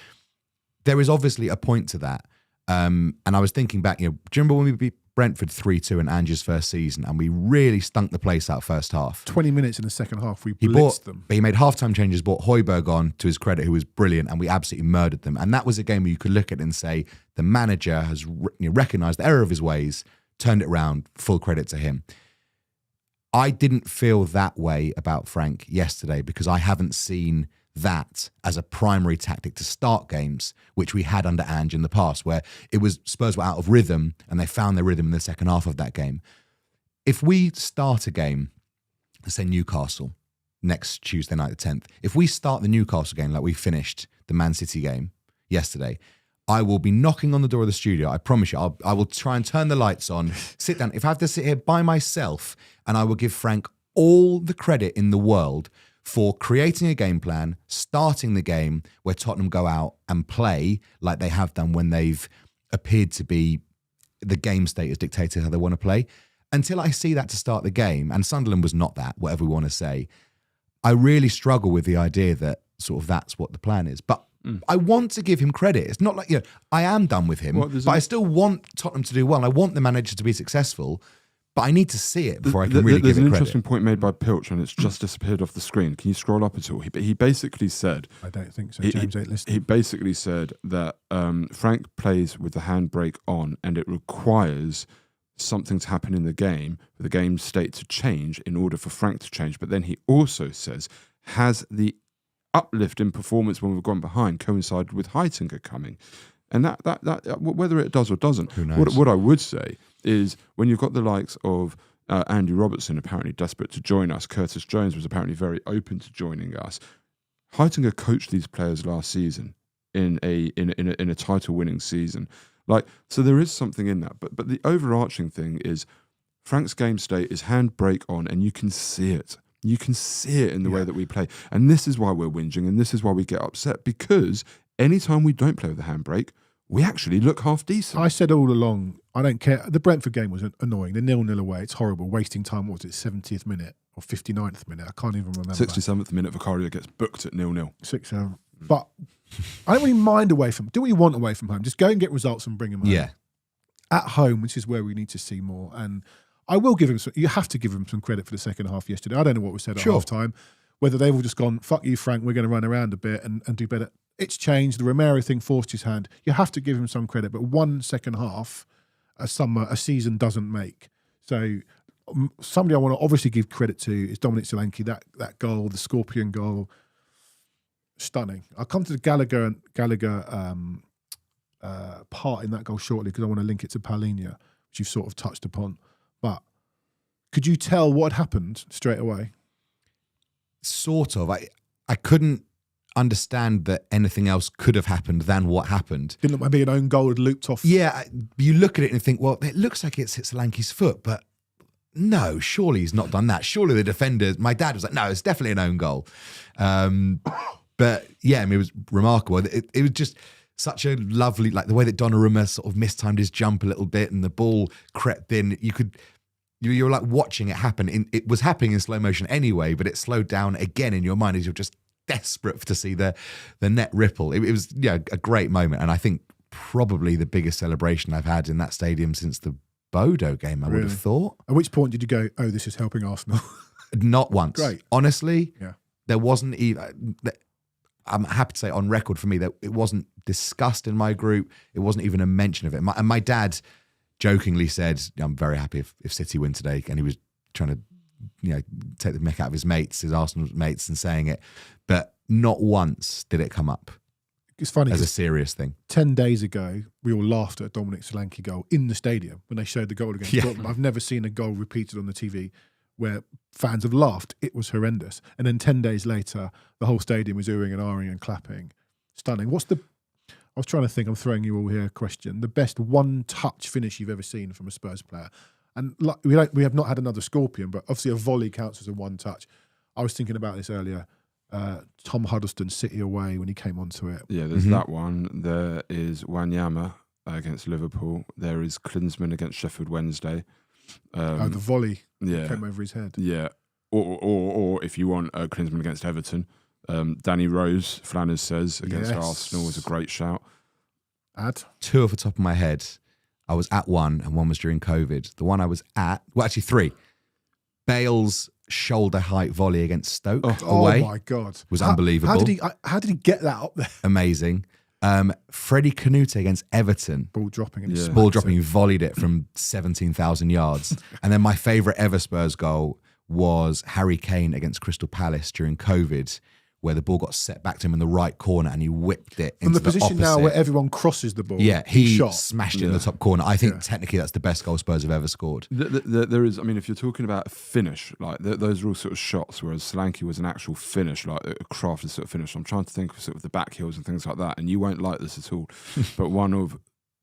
there is obviously a point to that. And I was thinking back, do you remember when we beat Brentford 3-2 in Ange's first season, and we really stunk the place out first half? 20 minutes in the second half, we blitzed them. But he made halftime changes, brought Højbjerg on, to his credit, who was brilliant, and we absolutely murdered them. And that was a game where you could look at it and say, the manager has recognised the error of his ways, turned it around, full credit to him. I didn't feel that way about Frank yesterday, because I haven't seen that as a primary tactic to start games, which we had under Ange in the past, where it was Spurs were out of rhythm and they found their rhythm in the second half of that game. If we start a game, say Newcastle, next Tuesday night the 10th, if we start the Newcastle game like we finished the Man City game yesterday, I will be knocking on the door of the studio. I promise you, I will try and turn the lights on, sit down. If I have to sit here by myself, and I will give Frank all the credit in the world for creating a game plan, starting the game where Tottenham go out and play like they have done when they've appeared to be, the game state has dictated how they want to play. Until I see that to start the game, and Sunderland was not that, whatever we want to say, I really struggle with the idea that sort of that's what the plan is. But I want to give him credit. It's not like, I am done with him, but I still want Tottenham to do well. I want the manager to be successful, but I need to see it before I can really give it credit. There's an interesting point made by Pilch, and it's just disappeared off the screen. Can you scroll up at all? He basically said... I don't think so. James ain't listening. He basically said that Frank plays with the handbrake on, and it requires something to happen in the game, for the game state to change in order for Frank to change. But then he also says, has the uplift in performance when we've gone behind coincided with Heitinga coming? And that whether it does or doesn't, who knows? What I would say is, when you've got the likes of Andy Robertson apparently desperate to join us, Curtis Jones was apparently very open to joining us. Heitinga coached these players last season in a title-winning season. So there is something in that. But the overarching thing is, Frank's game state is handbrake on, and you can see it. You can see it in the way that we play. And this is why we're whinging, and this is why we get upset, because anytime we don't play with the handbrake, we actually look half decent. I said all along, I don't care. The Brentford game was annoying. The 0-0 away, it's horrible. Wasting time, what was it, 70th minute or 59th minute? I can't even remember. 67th minute, Vicario gets booked at 0-0. 6-7. But I don't really mind away from... Do we want away from home? Just go and get results and bring them home. Yeah. At home, which is where we need to see more. And I will give him some... You have to give him some credit for the second half yesterday. I don't know what was said at half-time. Whether they've all just gone, fuck you, Frank, we're going to run around a bit and do better. It's changed. The Romero thing forced his hand. You have to give him some credit, but one second half, a season doesn't make. So somebody I want to obviously give credit to is Dominic Solanke. That goal, the Scorpion goal, stunning. I'll come to the Gallagher part in that goal shortly, because I want to link it to Paulinho, which you've sort of touched upon. But could you tell what had happened straight away? sort of. I couldn't understand that anything else could have happened than what happened. Didn't look like maybe an own goal had looped off. Yeah, you look at it and think, well, it looks like it's hit Solanke's foot, but no, surely he's not done that. Surely the defender, my dad was like, no, it's definitely an own goal. But yeah, I mean, it was remarkable. It was just such a lovely, like the way that Donnarumma sort of mistimed his jump a little bit and the ball crept in. You were like watching it happen. It was happening in slow motion anyway, but it slowed down again in your mind as you're just desperate to see the net ripple. It was a great moment, and I think probably the biggest celebration I've had in that stadium since the Bodo game. I would have thought. At which point did you go, "Oh, this is helping Arsenal"? Not once. Great. Honestly, yeah. There wasn't even. I'm happy to say on record for me that it wasn't discussed in my group. It wasn't even a mention of it. And my dad jokingly said, "I'm very happy if City win today," and he was trying to, take the mick out of his mates, his Arsenal mates, and saying it, but not once did it come up. It's funny as a serious thing. 10 days ago, we all laughed at a Dominic Solanke goal in the stadium when they showed the goal against Tottenham. I've never seen a goal repeated on the TV where fans have laughed. It was horrendous. And then 10 days later, the whole stadium was oohing and ahhing and clapping. Stunning. I was trying to think, I'm throwing you all here a question. The best one-touch finish you've ever seen from a Spurs player? And we have not had another Scorpion, but obviously a volley counts as a one-touch. I was thinking about this earlier. Tom Huddleston, City away, when he came onto it. Yeah, there's that one. There is Wanyama against Liverpool. There is Klinsmann against Sheffield Wednesday. The volley came over his head. Yeah. Or if you want Klinsmann against Everton, Danny Rose, Flanners says, against Arsenal was a great shout. Two off the top of my head. I was at one and one was during COVID. The one I was at, well, actually three. Bale's shoulder height volley against Stoke away. Oh my God. Was unbelievable. How did he get that up there? Amazing. Freddie Canute against Everton. Ball dropping. He volleyed it from 17,000 yards. And then my favourite ever Spurs goal was Harry Kane against Crystal Palace during COVID, where the ball got set back to him in the right corner and he whipped it into from the position opposite. Now where everyone crosses the ball. Yeah, he smashed it in the top corner. I think technically that's the best goal Spurs have ever scored. There is, I mean, if you're talking about a finish, like those are all sort of shots, whereas Solanke was an actual finish, like a crafted sort of finish. I'm trying to think of sort of the back heels and things like that, and you won't like this at all, but one of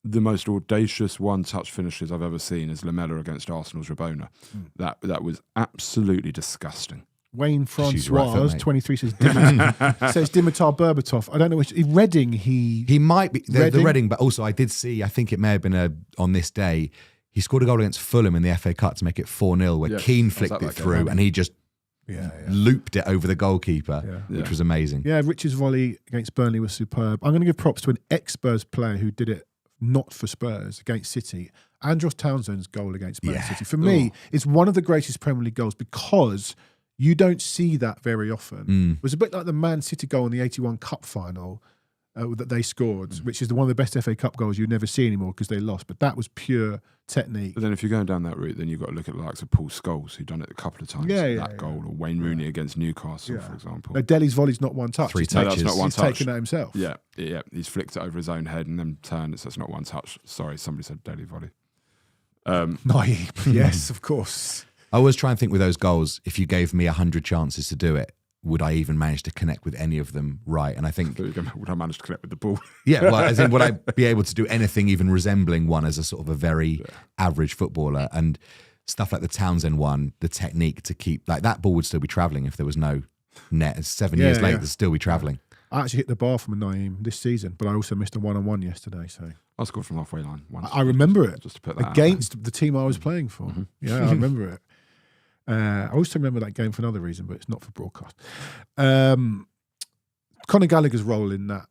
the most audacious one-touch finishes I've ever seen is Lamela against Arsenal's Rabona. That was absolutely disgusting. Wayne Francois, 23, says Dimitar Berbatov. I don't know which. Reading, he might be the Reading, but also I did see. I think it may have been on this day. He scored a goal against Fulham in the FA Cup to make it 4-0, where Keane flicked it through and he just looped it over the goalkeeper, which was amazing. Yeah, Rich's volley against Burnley was superb. I'm going to give props to an ex-Spurs player who did it not for Spurs against City. Andros Townsend's goal against Man City. For me, it's one of the greatest Premier League goals because you don't see that very often. It was a bit like the Man City goal in the 81 Cup final that they scored, which is one of the best FA Cup goals you never see anymore because they lost. But that was pure technique. But then if you're going down that route, then you've got to look at the likes of Paul Scholes, who's done it a couple of times. That goal. Or Wayne Rooney against Newcastle, for example. Dele's volley's not one touch. 3 touches. No, that's not one touch. He's taken that himself. Yeah. He's flicked it over his own head and then turned. So it's not one touch. Sorry, somebody said Dele volley. Naive. Yes, of course. I always try and think with those goals, if you gave me 100 chances to do it, would I even manage to connect with any of them right? And I think... Would I manage to connect with the ball? Yeah, well, as in, would I be able to do anything even resembling one as a sort of a very average footballer? And stuff like the Townsend one, the technique to keep... Like, that ball would still be travelling if there was no net. 7 years later, it'd still be travelling. I actually hit the bar from a Naeem this season, but I also missed a one-on-one yesterday, so... I scored from halfway line once. I remember it. Just to put that against the team I was playing for. Yeah, I remember it. I also remember that game for another reason, but it's not for broadcast. Conor Gallagher's role in that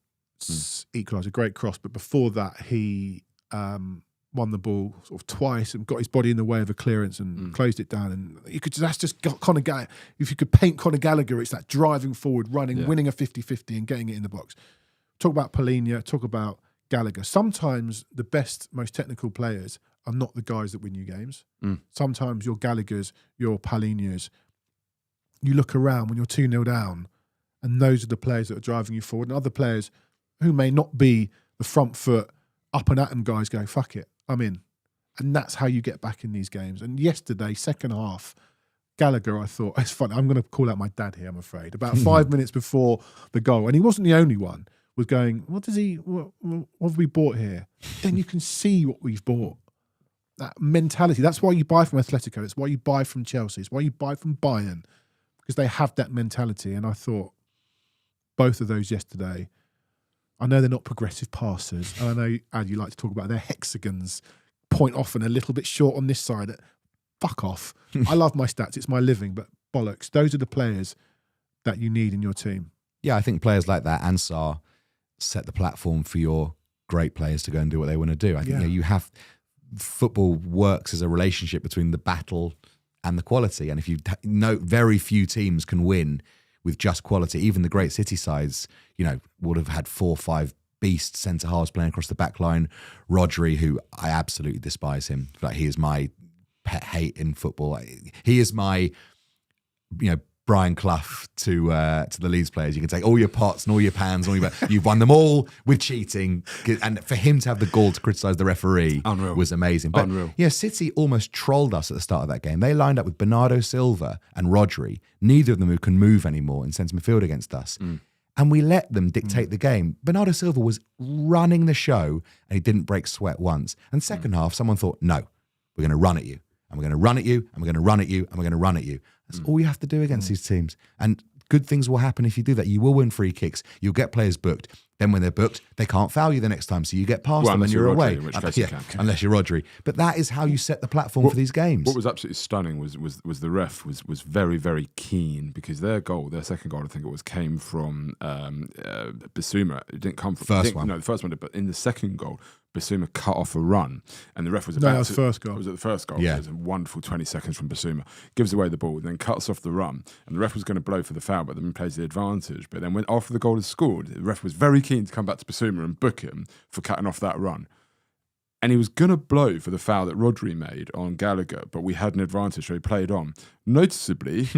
equaliser, great cross, but before that he won the ball sort of twice and got his body in the way of a clearance and closed it down. And that's just got Conor Gallagher. If you could paint Conor Gallagher, it's that driving forward, running, winning a 50-50 and getting it in the box. Talk about Palhinha, talk about Gallagher. Sometimes the best, most technical players are not the guys that win you games. Sometimes your Gallaghers, your Palhinhas, you look around when you're 2-0 down and those are the players that are driving you forward. And other players who may not be the front foot, up and at them guys go, fuck it, I'm in. And that's how you get back in these games. And yesterday, second half, Gallagher, I thought, it's funny, I'm going to call out my dad here, I'm afraid. About 5 minutes before the goal, and he wasn't the only one, was going, what have we bought here? Then you can see what we've bought. That mentality. That's why you buy from Atletico. It's why you buy from Chelsea. It's why you buy from Bayern, because they have that mentality. And I thought both of those yesterday, I know they're not progressive passers. And I know, Ad, you like to talk about their hexagons, point off and a little bit short on this side. Fuck off. I love my stats. It's my living, but bollocks. Those are the players that you need in your team. Yeah, I think players like that, Ansar, set the platform for your great players to go and do what they want to do. I think you have... Football works as a relationship between the battle and the quality. And if you know, very few teams can win with just quality. Even the great City sides, would have had 4 or 5 beast centre halves playing across the back line. Rodri, who I absolutely despise him. Like, he is my pet hate in football. He is my, Brian Clough to the Leeds players. You can take all your pots and all your pans, you've won them all with cheating. And for him to have the gall to criticise the referee was amazing. But City almost trolled us at the start of that game. They lined up with Bernardo Silva and Rodri, neither of them who can move anymore in centre midfield against us. And we let them dictate the game. Bernardo Silva was running the show and he didn't break sweat once. And second half, someone thought, no, we're going to run at you. And we're going to run at you, and we're going to run at you, and we're going to run at you. That's all you have to do against these teams. And good things will happen if you do that. You will win free kicks. You'll get players booked. Then when they're booked, they can't foul you the next time. So you get past them and you're away. In which case you can. Unless you're Rodri. But that is how you set the platform for these games. What was absolutely stunning was the ref was very, very keen, because their second goal, I think it was, came from Bissouma. It didn't come from... the first one did. But in the second goal, Bissouma cut off a run, and the ref was about that was first goal. Was it the first goal? Yeah. It was a wonderful 20 seconds from Bissouma. Gives away the ball, then cuts off the run, and the ref was going to blow for the foul, but then plays the advantage. But then when after the goal is scored, the ref was very keen to come back to Bissouma and book him for cutting off that run. And he was going to blow for the foul that Rodri made on Gallagher, but we had an advantage, so he played on. Noticeably...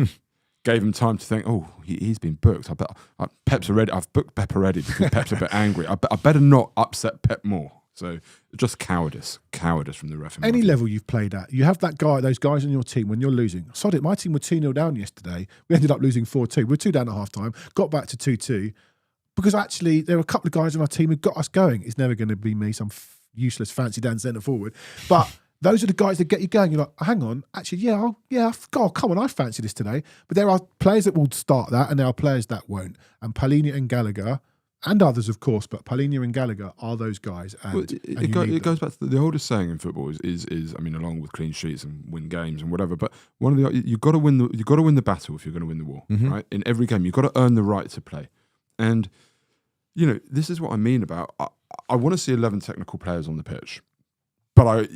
gave him time to think, he's been booked. Pep's already... I've booked Pep already because Pep's a bit angry. I better not upset Pep more. So just cowardice from the referee. Any level you've played at, you have those guys on your team when you're losing. Sod it, my team were 2-0 down yesterday. We ended up losing 4-2. We were 2 down at half time, got back to 2-2, because actually there were a couple of guys on our team who got us going. It's never going to be me, some useless fancy Dan centre forward. But those are the guys that get you going. You're like, hang on, actually, come on, I fancy this today. But there are players that will start that, and there are players that won't. And Palhinha and Gallagher, and others, of course, but Palhinha and Gallagher are those guys. And, it goes back to the oldest saying in football is I mean, along with clean sheets and win games and whatever. But you've got to win the battle if you're going to win the war, right? In every game, you've got to earn the right to play. And this is what I mean about I want to see 11 technical players on the pitch, but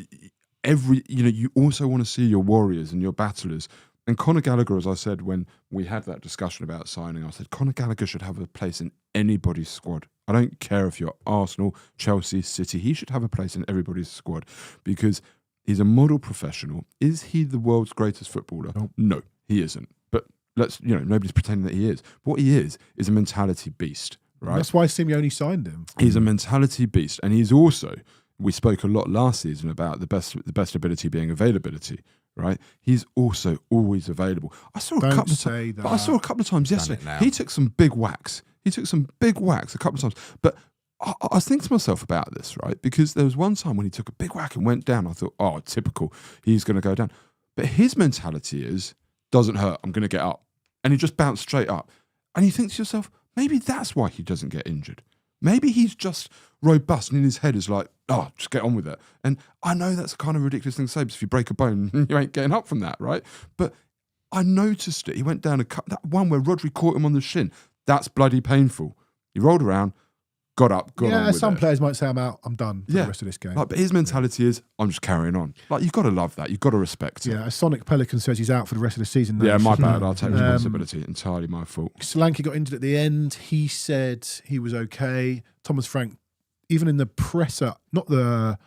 you also want to see your warriors and your battlers. And Conor Gallagher, as I said when we had that discussion about signing, I said Conor Gallagher should have a place in anybody's squad. I don't care if you're Arsenal, Chelsea, City. He should have a place in everybody's squad because he's a model professional. Is he the world's greatest footballer? No, he isn't. But nobody's pretending that he is. What he is a mentality beast, right? That's why Simeone signed him. He's a mentality beast, and he's also... We spoke a lot last season about the best ability being availability, right? He's also always available. I saw a couple of times yesterday. He took some big whacks. A couple of times. But I was thinking to myself about this, right? Because there was one time when he took a big whack and went down. I thought, typical. He's going to go down. But his mentality is, doesn't hurt. I'm going to get up. And he just bounced straight up. And you think to yourself, maybe that's why he doesn't get injured. Maybe he's just robust and in his head is like, just get on with it. And I know that's a kind of ridiculous thing to say, because if you break a bone, you ain't getting up from that, right? But I noticed it. He went down that one where Rodri caught him on the shin. That's bloody painful. He rolled around, got up, got on with some it. players might say, I'm out, I'm done for the rest of this game. But his mentality is, I'm just carrying on. You've got to love that. You've got to respect it. Yeah, Sonic Pelican says he's out for the rest of the season. Yeah, my bad. I'll take responsibility. Entirely my fault. Solanke got injured at the end. He said he was okay. Thomas Frank, even in the presser, not the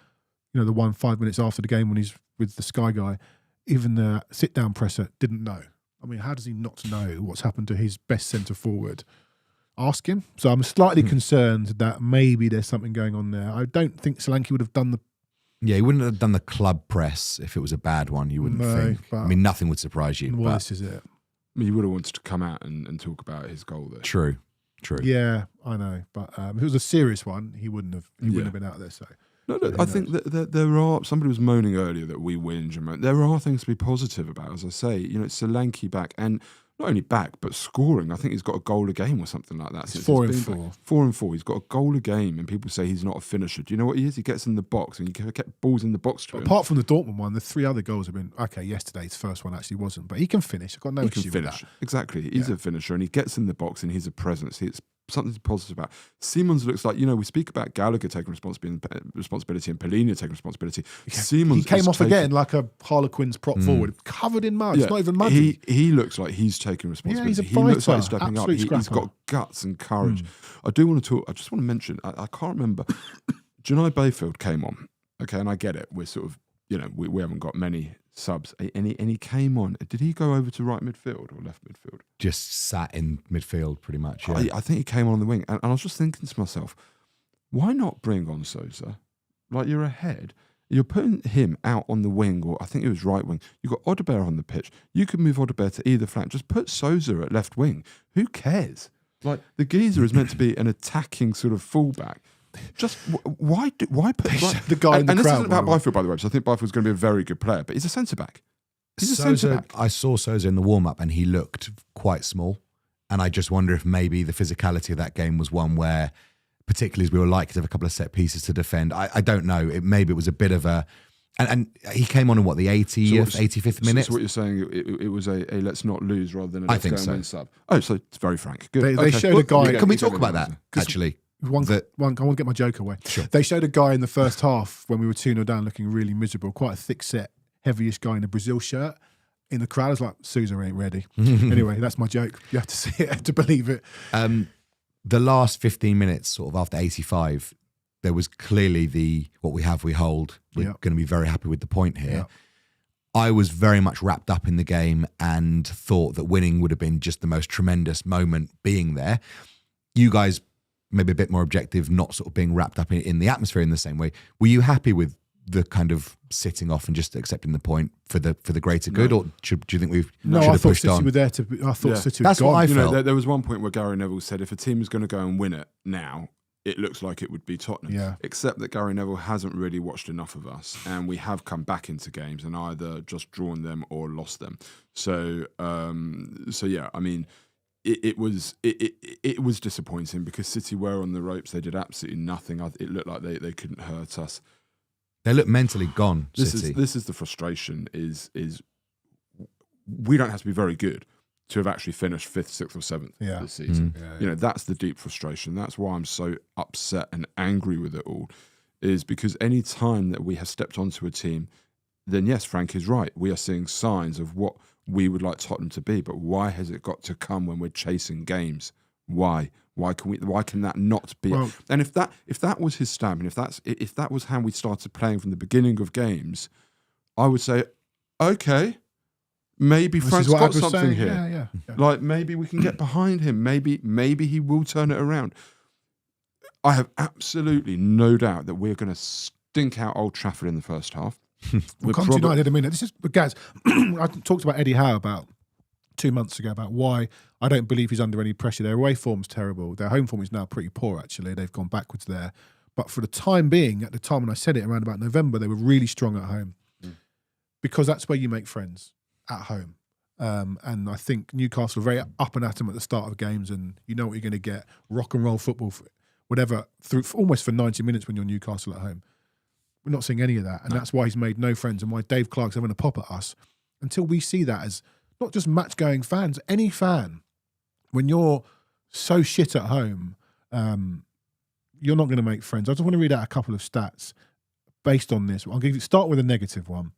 the 1 5 minutes after the game when he's with the Sky guy, even the sit-down presser didn't know. I mean, how does he not know what's happened to his best centre forward? Ask him. So I'm slightly concerned that maybe there's something going on there. I don't think Solanke would have done Yeah, he wouldn't have done the club press if it was a bad one, you wouldn't think. I mean, nothing would surprise you. Well, but this is it. You would have wanted to come out and talk about his goal there. True. Yeah, I know. But if it was a serious one, he wouldn't have been out there. So No, I think that there are. Somebody was moaning earlier that we whinge and moan. There are things to be positive about. As I say, it's Solanke back, and not only back but scoring. I think he's got a goal a game or something like that. It's 4 and 4. 4 and 4. He's got a goal a game, and people say he's not a finisher. Do you know what he is? He gets in the box, and you get balls in the box to him. Apart from the Dortmund one, the 3 other goals have been okay. Yesterday's first one actually wasn't, but he can finish. I've got no issue with that. Exactly. He's a finisher, and he gets in the box, and he's a presence. It's something to be positive about. Siemens looks like, we speak about Gallagher taking responsibility and Polina taking responsibility. Siemens he came off again like a Harlequin's prop forward, covered in mud. It's not even muddy. He looks like he's taking responsibility. He's a he looks like he's fighter, stepping up. He's got guts and courage. I just want to mention, I can't remember, Janai Bayfield came on, okay, and I get it. We're sort of, we haven't got many subs, and he came on. Did he go over to right midfield or left midfield? Just sat in midfield pretty much. Yeah. I think he came on the wing, and I was just thinking to myself, why not bring on Sousa? Like, you're ahead. You're putting him out on the wing, or I think it was right wing. You've got Odobert on the pitch. You could move Odobert to either flank. Just put Sousa at left wing. Who cares? Like, the geezer is meant to be an attacking sort of fullback. Just why put the guy in the crowd? And this isn't about Byfield, by the way, because I think Byfield's going to be a very good player, but he's a centre back. He's a centre back. I saw Sousa in the warm up, and he looked quite small. And I just wonder if maybe the physicality of that game was one where, particularly as we were likely to have a couple of set pieces to defend, I don't know. Maybe it was a bit of a. And he came on in what, the 80th, 85th minute? So what you're saying, it was a let's not lose rather than a let's go and win sub. Oh, so it's very frank. Good. They showed a guy. Can we talk about that, actually? I want to get my joke away. Sure. They showed a guy in the first half when we were 2-0 down looking really miserable, quite a thick set, heavyish guy in a Brazil shirt. In the crowd, I was like, Sousa ain't ready. Anyway, that's my joke. You have to see it to believe it. The last 15 minutes, sort of after 85, there was clearly what we have, we hold. We're going to be very happy with the point here. I was very much wrapped up in the game and thought that winning would have been just the most tremendous moment being there. You guys, maybe a bit more objective, not sort of being wrapped up in the atmosphere in the same way. Were you happy with the kind of sitting off and just accepting the point for the greater good, or do you think we should have pushed on? City were there to. I thought City. That's what I felt. There was one point where Gary Neville said, if a team is going to go and win it now, it looks like it would be Tottenham. Yeah. Except that Gary Neville hasn't really watched enough of us, and we have come back into games and either just drawn them or lost them. So yeah, I mean. It was disappointing because City were on the ropes. They did absolutely nothing. It looked like they couldn't hurt us. They look mentally gone. This is the frustration. Is we don't have to be very good to have actually finished 5th, 6th, or 7th this season. That's the deep frustration. That's why I'm so upset and angry with it all. Is because any time that we have stepped onto a team, then yes, Frank is right. We are seeing signs of what we would like Tottenham to be, but why has it got to come when we're chasing games? Why? Why can that not be? Well, and if that was his stamp, and if that was how we started playing from the beginning of games, I would say, okay, maybe Frank's got something here. Yeah. Like maybe we can get behind him. Maybe he will turn it around. I have absolutely no doubt that we're going to stink out Old Trafford in the first half. We'll come to United in a minute. This is, Gaz, I talked about Eddie Howe about 2 months ago about why I don't believe he's under any pressure. Their away form's terrible. Their home form is now pretty poor, actually. They've gone backwards there. But for the time being, at the time when I said it, around about November, they were really strong at home because that's where you make friends, at home. And I think Newcastle were very up and at them at the start of games, and you know what you're going to get. Rock and roll football, whatever, almost for 90 minutes when you're Newcastle at home. We're not seeing any of that. And that's why he's made no friends and why Dave Clark's having a pop at us until we see that as not just match-going fans, any fan. When you're so shit at home, you're not going to make friends. I just want to read out a couple of stats based on this. I'll start with a negative one.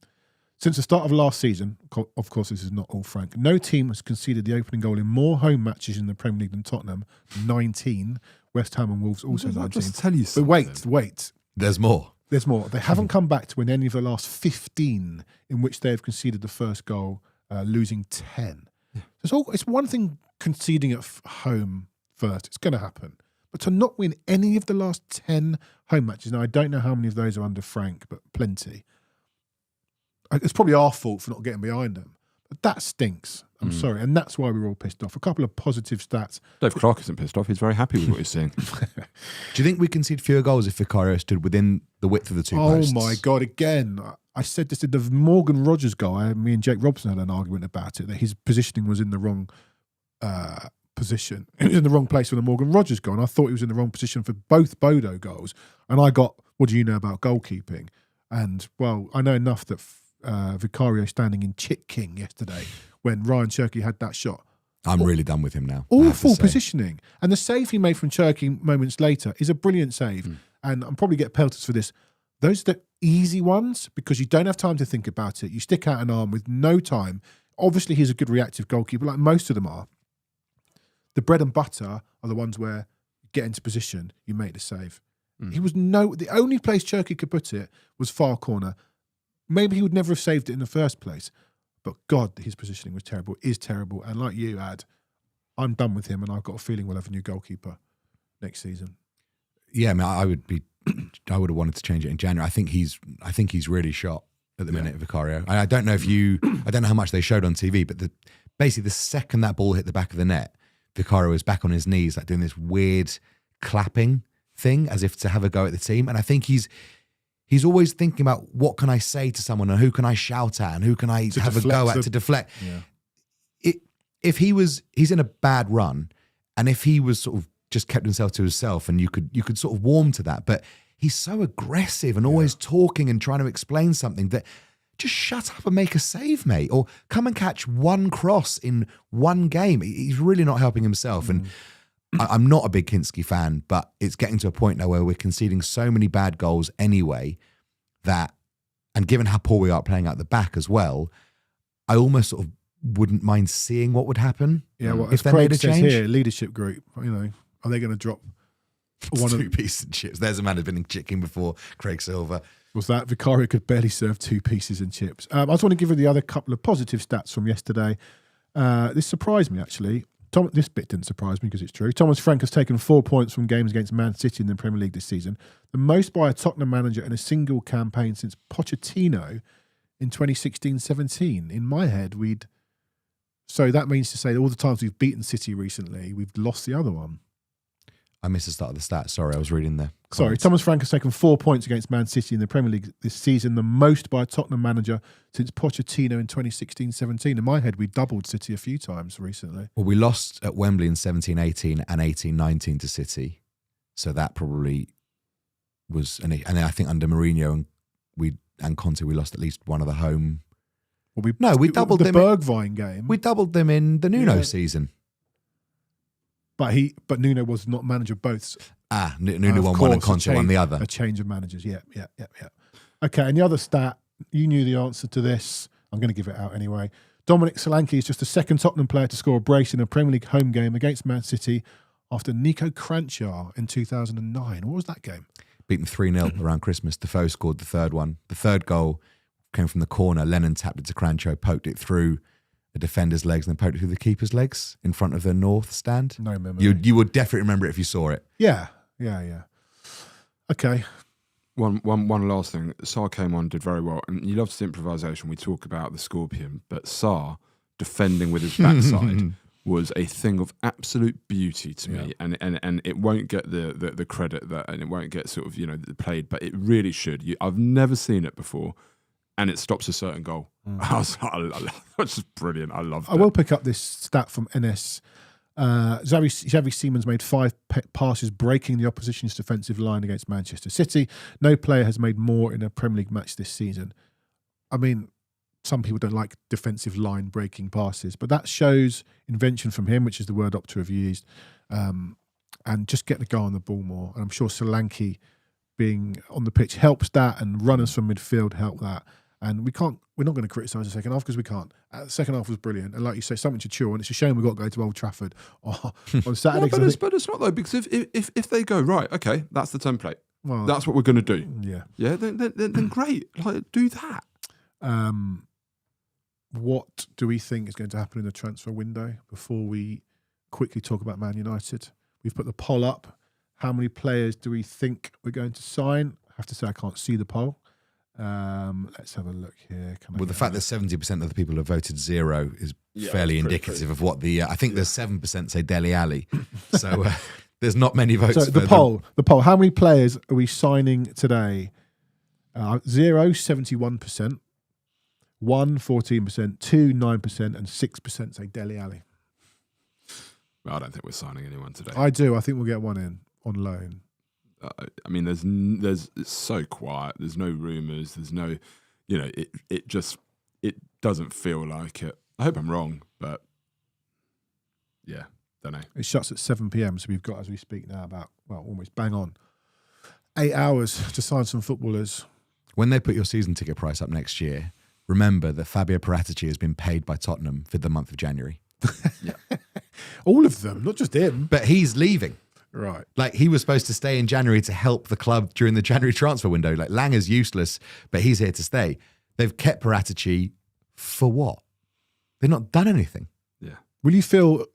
Since the start of last season, of course this is not all Frank, no team has conceded the opening goal in more home matches in the Premier League than Tottenham, 19. West Ham and Wolves also 19. Just tell you something. But wait. There's more. There's more. They haven't come back to win any of the last 15 in which they have conceded the first goal, losing 10. It's one thing conceding at home first. It's going to happen. But to not win any of the last 10 home matches, now I don't know how many of those are under Frank, but plenty. It's probably our fault for not getting behind them. But that stinks. I'm sorry. And that's why we were all pissed off. A couple of positive stats. Dave Clark isn't pissed off. He's very happy with what he's seeing. Do you think we concede fewer goals if Vicario stood within the width of the two posts? Oh my God, again. I said this in the Morgan Rogers guy. Me and Jake Robson had an argument about it, that his positioning was in the wrong position. It was in the wrong place for the Morgan Rogers goal. And I thought he was in the wrong position for both Bodo goals. And I got, what do you know about goalkeeping? And, well, I know enough that Vicario standing in Chit King yesterday when Ryan Cherky had that shot. I'm really done with him now. Awful positioning. And the save he made from Cherky moments later is a brilliant save. And I'm probably get pelters for this. Those are the easy ones because you don't have time to think about it. You stick out an arm with no time. Obviously, he's a good reactive goalkeeper, like most of them are. The bread and butter are the ones where you get into position, you make the save. He was the only place Cherky could put it was far corner. Maybe he would never have saved it in the first place. But God, his positioning was terrible, is terrible. And like you, Ad, I'm done with him and I've got a feeling we'll have a new goalkeeper next season. Yeah, I mean, I would have wanted to change it in January. I think he's really shot at the minute, Vicario. I don't know I don't know how much they showed on TV, but basically the second that ball hit the back of the net, Vicario was back on his knees, like doing this weird clapping thing as if to have a go at the team. And I think he's always thinking about what can I say to someone and who can I shout at and who can I have a go at to deflect. Yeah. He's in a bad run, and if he was sort of just kept himself to himself and you could sort of warm to that, but he's so aggressive and always talking and trying to explain something that just shut up and make a save, mate, or come and catch one cross in one game. He's really not helping himself. And I'm not a big Kinski fan, but it's getting to a point now where we're conceding so many bad goals anyway that, and given how poor we are playing out the back as well, I almost sort of wouldn't mind seeing what would happen. Yeah, well, if as they Craig made a says change. here, leadership group, are they going to drop one Two pieces of chips? There's a man who's been in chicken before, Craig Silver. Was that Vicario could barely serve 2 pieces and chips. I just want to give you the other couple of positive stats from yesterday. This surprised me, actually. This bit didn't surprise me because it's true. Thomas Frank has taken 4 points from games against Man City in the Premier League this season, the most by a Tottenham manager in a single campaign since Pochettino in 2016-17. In my head, so that means to say that all the times we've beaten City recently, we've lost the other one. I missed the start of the stats. Sorry, I was reading the comments. Sorry, Thomas Frank has taken 4 points against Man City in the Premier League this season, the most by a Tottenham manager since Pochettino in 2016-17. In my head, we doubled City a few times recently. Well, we lost at Wembley in 17-18 and 18-19 to City. So that probably was, and then I think under Mourinho and Conte, we lost at least one of the home. Well, we doubled them. The Bergwijn game. We doubled them in the Nuno season. But Nuno was not manager of both. Nuno won one and Conte won the other. A change of managers, yeah. Okay, and the other stat, you knew the answer to this. I'm going to give it out anyway. Dominic Solanke is just the second Tottenham player to score a brace in a Premier League home game against Man City after Nico Kranjčar in 2009. What was that game? Beat them 3-0 around Christmas. Defoe scored the third one. The third goal came from the corner. Lennon tapped it to Kranjčar, poked it through a defender's legs and then poked it through the keeper's legs in front of the north stand. No memory. You would definitely remember it if you saw it. Yeah. Okay. One last thing. Sarr came on, did very well, and you love his improvisation. We talk about the Scorpion, but Sarr defending with his backside was a thing of absolute beauty to me, and it won't get the credit that, and it won't get sort of played, but it really should. I've never seen it before. And it stops a certain goal. That's just brilliant. I loved it. I will pick up this stat from NS. Xavi Simons made 5 passes breaking the opposition's defensive line against Manchester City. No player has made more in a Premier League match this season. I mean, some people don't like defensive line breaking passes, but that shows invention from him, which is the word Opta have used, and just get the guy on the ball more. And I'm sure Solanke being on the pitch helps that, and runners from midfield help that. And we're not going to criticise the second half because we can't. The second half was brilliant. And like you say, something to chew on. It's a shame we've got to go to Old Trafford on Saturday. No, but it's not though, because if they go, right, okay, that's the template. Well, that's what we're going to do. Yeah, then great. Like, do that. What do we think is going to happen in the transfer window before we quickly talk about Man United? We've put the poll up. How many players do we think we're going to sign? I have to say I can't see the poll. Let's have a look here. Well, the fact that 70% of the people have voted 0 is fairly indicative of what the. I think there's 7% say Dele Alli, so there's not many votes. So the poll. How many players are we signing today? 0, 71%. 1, 14%. 2, 9%, and 6% say Dele Alli. Well, I don't think we're signing anyone today. I do. I think we'll get one in on loan. I mean, it's so quiet. There's no rumours. There's no, it doesn't feel like it. I hope I'm wrong, but yeah, don't know. It shuts at 7 p.m. So we've got, as we speak now, about almost bang on 8 hours to sign some footballers. When they put your season ticket price up next year, remember that Fabio Paratici has been paid by Tottenham for the month of January. Yeah, all of them, not just him. But he's leaving. Right. Like, he was supposed to stay in January to help the club during the January transfer window. Like, Langer's useless, but he's here to stay. They've kept Paratici for what? They've not done anything. yeah. Will you feel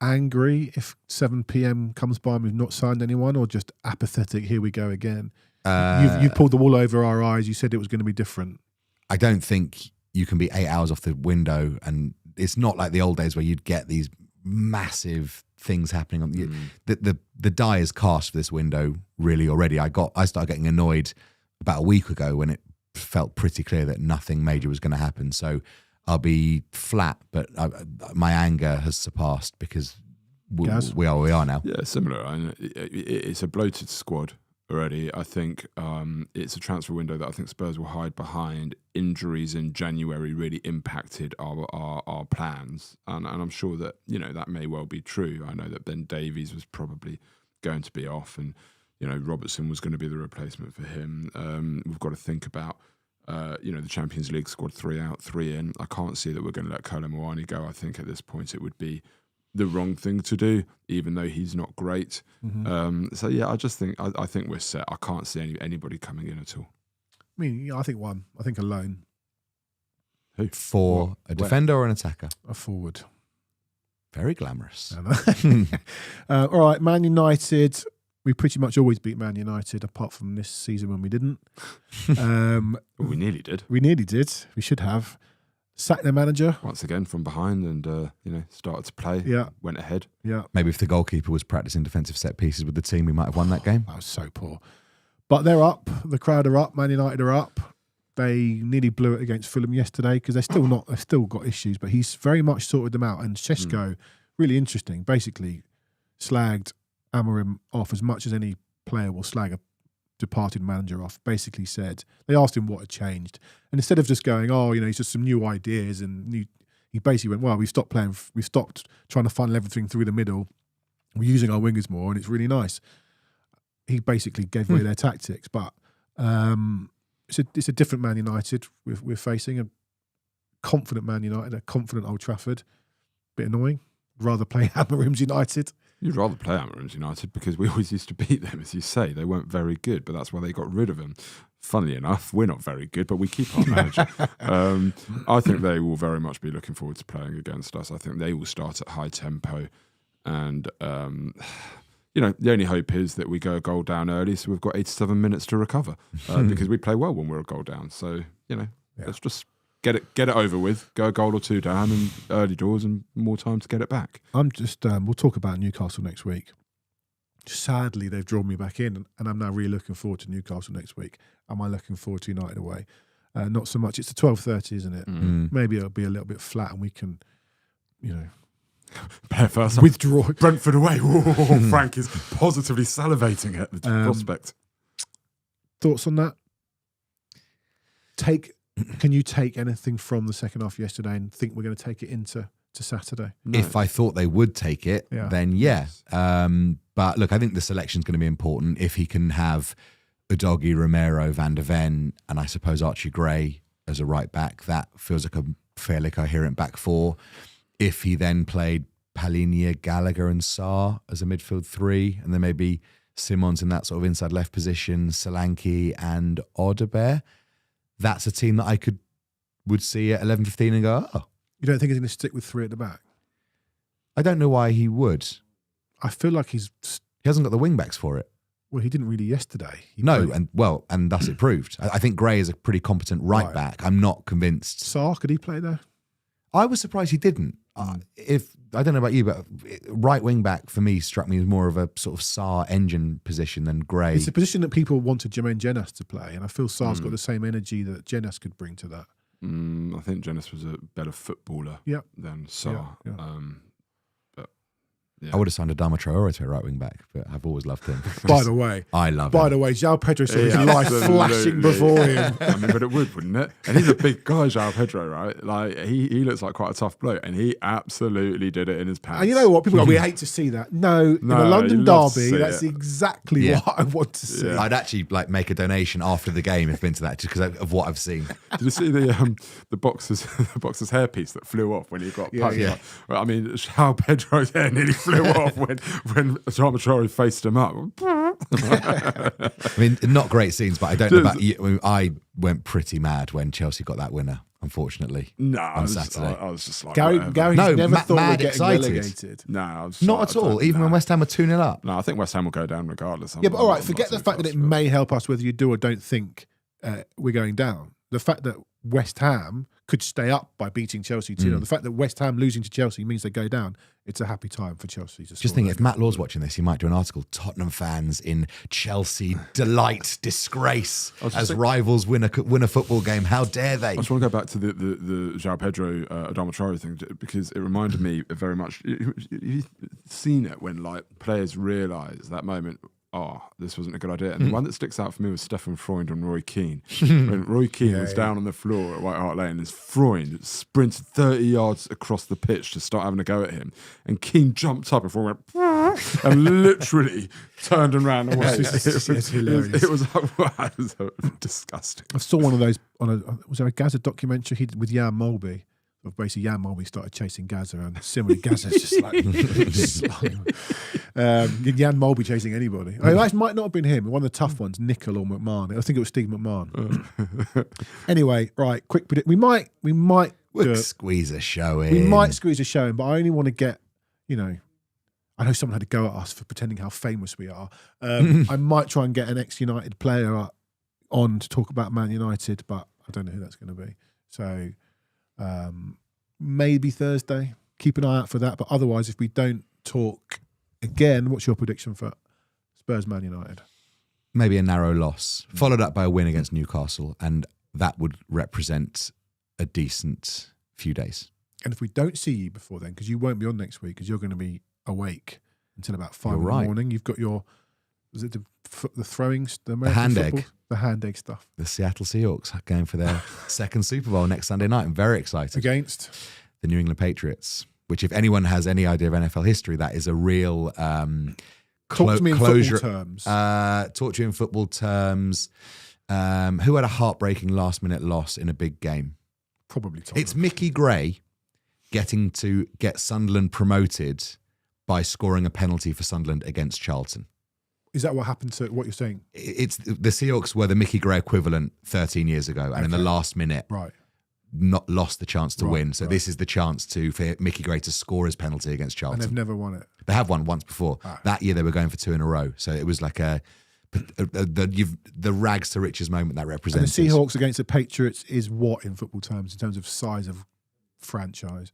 angry if 7 p.m. comes by and we've not signed anyone, or just apathetic, here we go again? You've pulled the wool over our eyes. You said it was going to be different. I don't think you can be 8 hours off the window, and it's not like the old days where you'd get these massive things happening on the die is cast for this window really already. I started getting annoyed about a week ago when it felt pretty clear that nothing major was going to happen. So I'll be flat, but my anger has surpassed because we are where we are now. Yeah, similar. It's a bloated squad already. I think it's a transfer window that I think Spurs will hide behind. Injuries in January really impacted our plans, and I'm sure that that may well be true. I know that Ben Davies was probably going to be off, and Robertson was going to be the replacement for him. We've got to think about the Champions League squad, 3 out, 3 in. I can't see that we're going to let Kolo Muani go. I think at this point it would be the wrong thing to do, even though he's not great. Mm-hmm. So yeah, I just think I think we're set. I can't see anybody coming in at all. I mean, I think one. I think a loan. Who? For a defender or an attacker? A forward. Very glamorous. All right, Man United. We pretty much always beat Man United, apart from this season when we didn't. We nearly did. We nearly did. We should have. Sacked their manager. Once again from behind and, started to play. Yeah. Went ahead. Yeah. Maybe if the goalkeeper was practicing defensive set pieces with the team, we might have won that game. That was so poor. But they're up. The crowd are up. Man United are up. They nearly blew it against Fulham yesterday because they've still got issues, but he's very much sorted them out. And Šeško, really interesting, basically slagged Amorim off as much as any player will slag a departed manager off. Basically said, they asked him what had changed. And instead of just going, it's just some new ideas, and he basically went, well, we've stopped trying to funnel everything through the middle. We're using our wingers more, and it's really nice. He basically gave away their tactics, but it's a different Man United we're facing, a confident Man United, a confident Old Trafford. Bit annoying. Rather play Amorim's United. You'd rather play Amorim's United because we always used to beat them, as you say. They weren't very good, but that's why they got rid of him. Funnily enough, we're not very good, but we keep our manager. I think they will very much be looking forward to playing against us. I think they will start at high tempo, and the only hope is that we go a goal down early, so we've got 87 minutes to recover because we play well when we're a goal down. So let's just get it over with, go a goal or two down, and early doors, and more time to get it back. I'm just we'll talk about Newcastle next week. Sadly, they've drawn me back in, and I'm now really looking forward to Newcastle next week. Am I looking forward to United away? Not so much. It's the 12:30, isn't it? Maybe it'll be a little bit flat, and we can, withdraw. Brentford away. Frank is positively salivating at the prospect. Thoughts on that? Can you take anything from the second half yesterday and think we're going to take it into Saturday? No. If I thought they would take it, then yeah. But look, I think the selection's going to be important. If he can have Udogie, Romero, Van der Ven, and I suppose Archie Gray as a right back, that feels like a fairly coherent back four. If he then played Palhinha, Gallagher and Sarr as a midfield three, and then maybe Simons in that sort of inside left position, Solanke and Odebear, that's a team that I would see at 11:15 and go, oh. You don't think he's going to stick with three at the back? I don't know why he would. I feel like he's He hasn't got the wing backs for it. Well, he didn't really yesterday. And thus it proved. I think Gray is a pretty competent right back. I'm not convinced. Sarr, could he play there? I was surprised he didn't. If I don't know about you, but right wing back for me struck me as more of a sort of Sarr engine position than Gray. It's a position that people wanted Jermaine Jenas to play, and I feel Sarr's got the same energy that Jenas could bring to that. I think Jenas was a better footballer than Sarr. I would have signed Adama Traore to a right wing back, but I've always loved him. By the way, I love him. By the way, João Pedro saw his life flashing before him. I mean, but it would, wouldn't it? And he's a big guy, João Pedro, right? Like he looks like quite a tough bloke, and he absolutely did it in his pants. And you know what? People go, we hate to see that. No, in a London derby, that's exactly what I want to see. I'd actually make a donation after the game if I've been to that, just because of what I've seen. Did you see the boxer's hairpiece that flew off when he got punched? Yeah. Well, I mean, João Pedro's hair nearly flew off when Adama Traore faced him up. I mean, not great scenes, but I don't know about you. I went pretty mad when Chelsea got that winner, unfortunately. No, on Saturday. I was just like, Gary's never thought we'd get relegated. No, I was not at all. Even when West Ham were 2-0 up. No, I think West Ham will go down regardless. Yeah, but all right, forget the fact that it may help us whether you do or don't think we're going down. The fact that West Ham could stay up by beating Chelsea 2-0. The fact that West Ham losing to Chelsea means they go down. It's a happy time for Chelsea. Just think, if Matt Law's watching this, he might do an article, Tottenham fans in Chelsea delight, disgrace, as rivals win a football game. How dare they? I just want to go back to the João Pedro, Adama Traore thing, because it reminded me very much, you've seen it when players realise that moment, this wasn't a good idea. And the one that sticks out for me was Stefan Freund and Roy Keane. When Roy Keane was down on the floor at White Hart Lane, and Freund sprinted 30 yards across the pitch to start having a go at him. And Keane jumped up and Freund went and literally turned and ran away. It's hilarious. It was disgusting. I saw one of those was there a Gaza documentary he did with Jan Molby? Of basically Jan Molby started chasing Gaza, and similarly Gaza's just Jan Molby chasing anybody. I mean, that might not have been him. One of the tough ones, Nicol or McMahon. I think it was Steve McMahon. Anyway, right, quick predict. We might squeeze a show in. We might squeeze a show in, but I only want to get, I know someone had a go at us for pretending how famous we are. I might try and get an ex-United player on to talk about Man United, but I don't know who that's going to be. So maybe Thursday. Keep an eye out for that. But otherwise, if we don't talk again, what's your prediction for Spurs Man United? Maybe a narrow loss, followed up by a win against Newcastle, and that would represent a decent few days. And if we don't see you before then, because you won't be on next week, because you're going to be awake until about 5 in the morning. You've got your, was it the throwing, the hand football? egg. The hand egg stuff. The Seattle Seahawks going for their second Super Bowl next Sunday night. I'm very excited. Against? The New England Patriots, which if anyone has any idea of NFL history, that is a real Talk to me in football terms. Talk to you in football terms. Who had a heartbreaking last-minute loss in a big game? Probably Tottenham. It's Mickey Gray getting to get Sunderland promoted by scoring a penalty for Sunderland against Charlton. Is that what happened to what you're saying? It's the Seahawks were the Mickey Gray equivalent 13 years ago, and in the last minute, not lost the chance to win. So this is the chance for Mickey Gray to score his penalty against Charlton. And they've never won it. They have won once before. That year they were going for 2 in a row. So it was like the rags to riches moment that represents. And the Seahawks against the Patriots is what in football terms, in terms of size of franchise?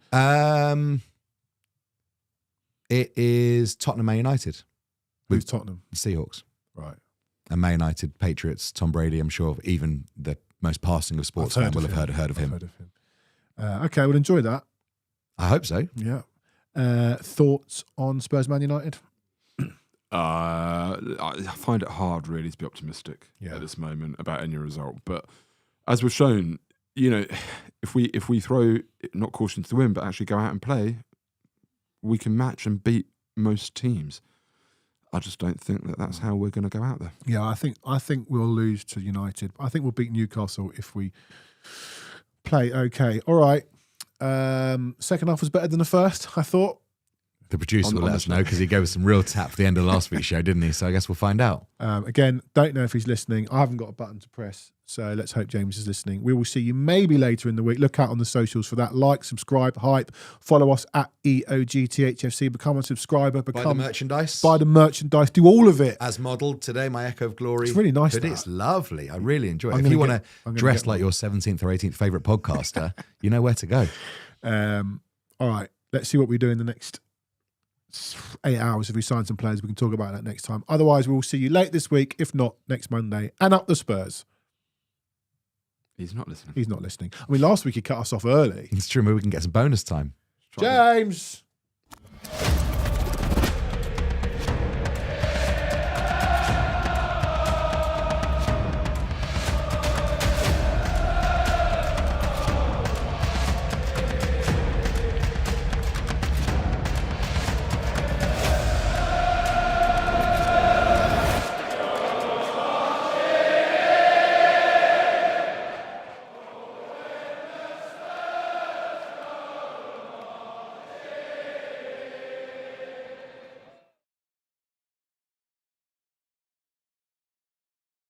It is Tottenham Man United. Who's Tottenham? The Seahawks. Right. And Man United, Patriots, Tom Brady, I'm sure even the most passing of sports fan will have heard of him. Okay, we'll enjoy that. I hope so. Yeah. Thoughts on Spurs Man United? I find it hard really to be optimistic at this moment about any result. But as we've shown, if we throw not caution to the wind, but actually go out and play, we can match and beat most teams. I just don't think that that's how we're going to go out there. Yeah, I think we'll lose to United. I think we'll beat Newcastle if we play okay. All right. Second half was better than the first, I thought. The producer will let us know because he gave us some real tap at the end of last week's show, didn't he? So I guess we'll find out. Again, don't know if he's listening. I haven't got a button to press, so let's hope James is listening. We will see you maybe later in the week. Look out on the socials for that. Like, subscribe, hype. Follow us at EOGTHFC. Become a subscriber. Buy the merchandise. Buy the merchandise. Do all of it. As modelled today, my Echo of Glory. It's really nice. But it's lovely. I really enjoy it. If you want to dress like your 17th or 18th favourite podcaster, you know where to go. All right. Let's see what we do in the next 8 hours. If we sign some players, we can talk about that next time. Otherwise, we'll see you late this week, if not next Monday. And up the Spurs. He's not listening. He's not listening. I mean, last week he cut us off early. It's true. Maybe we can get some bonus time. James!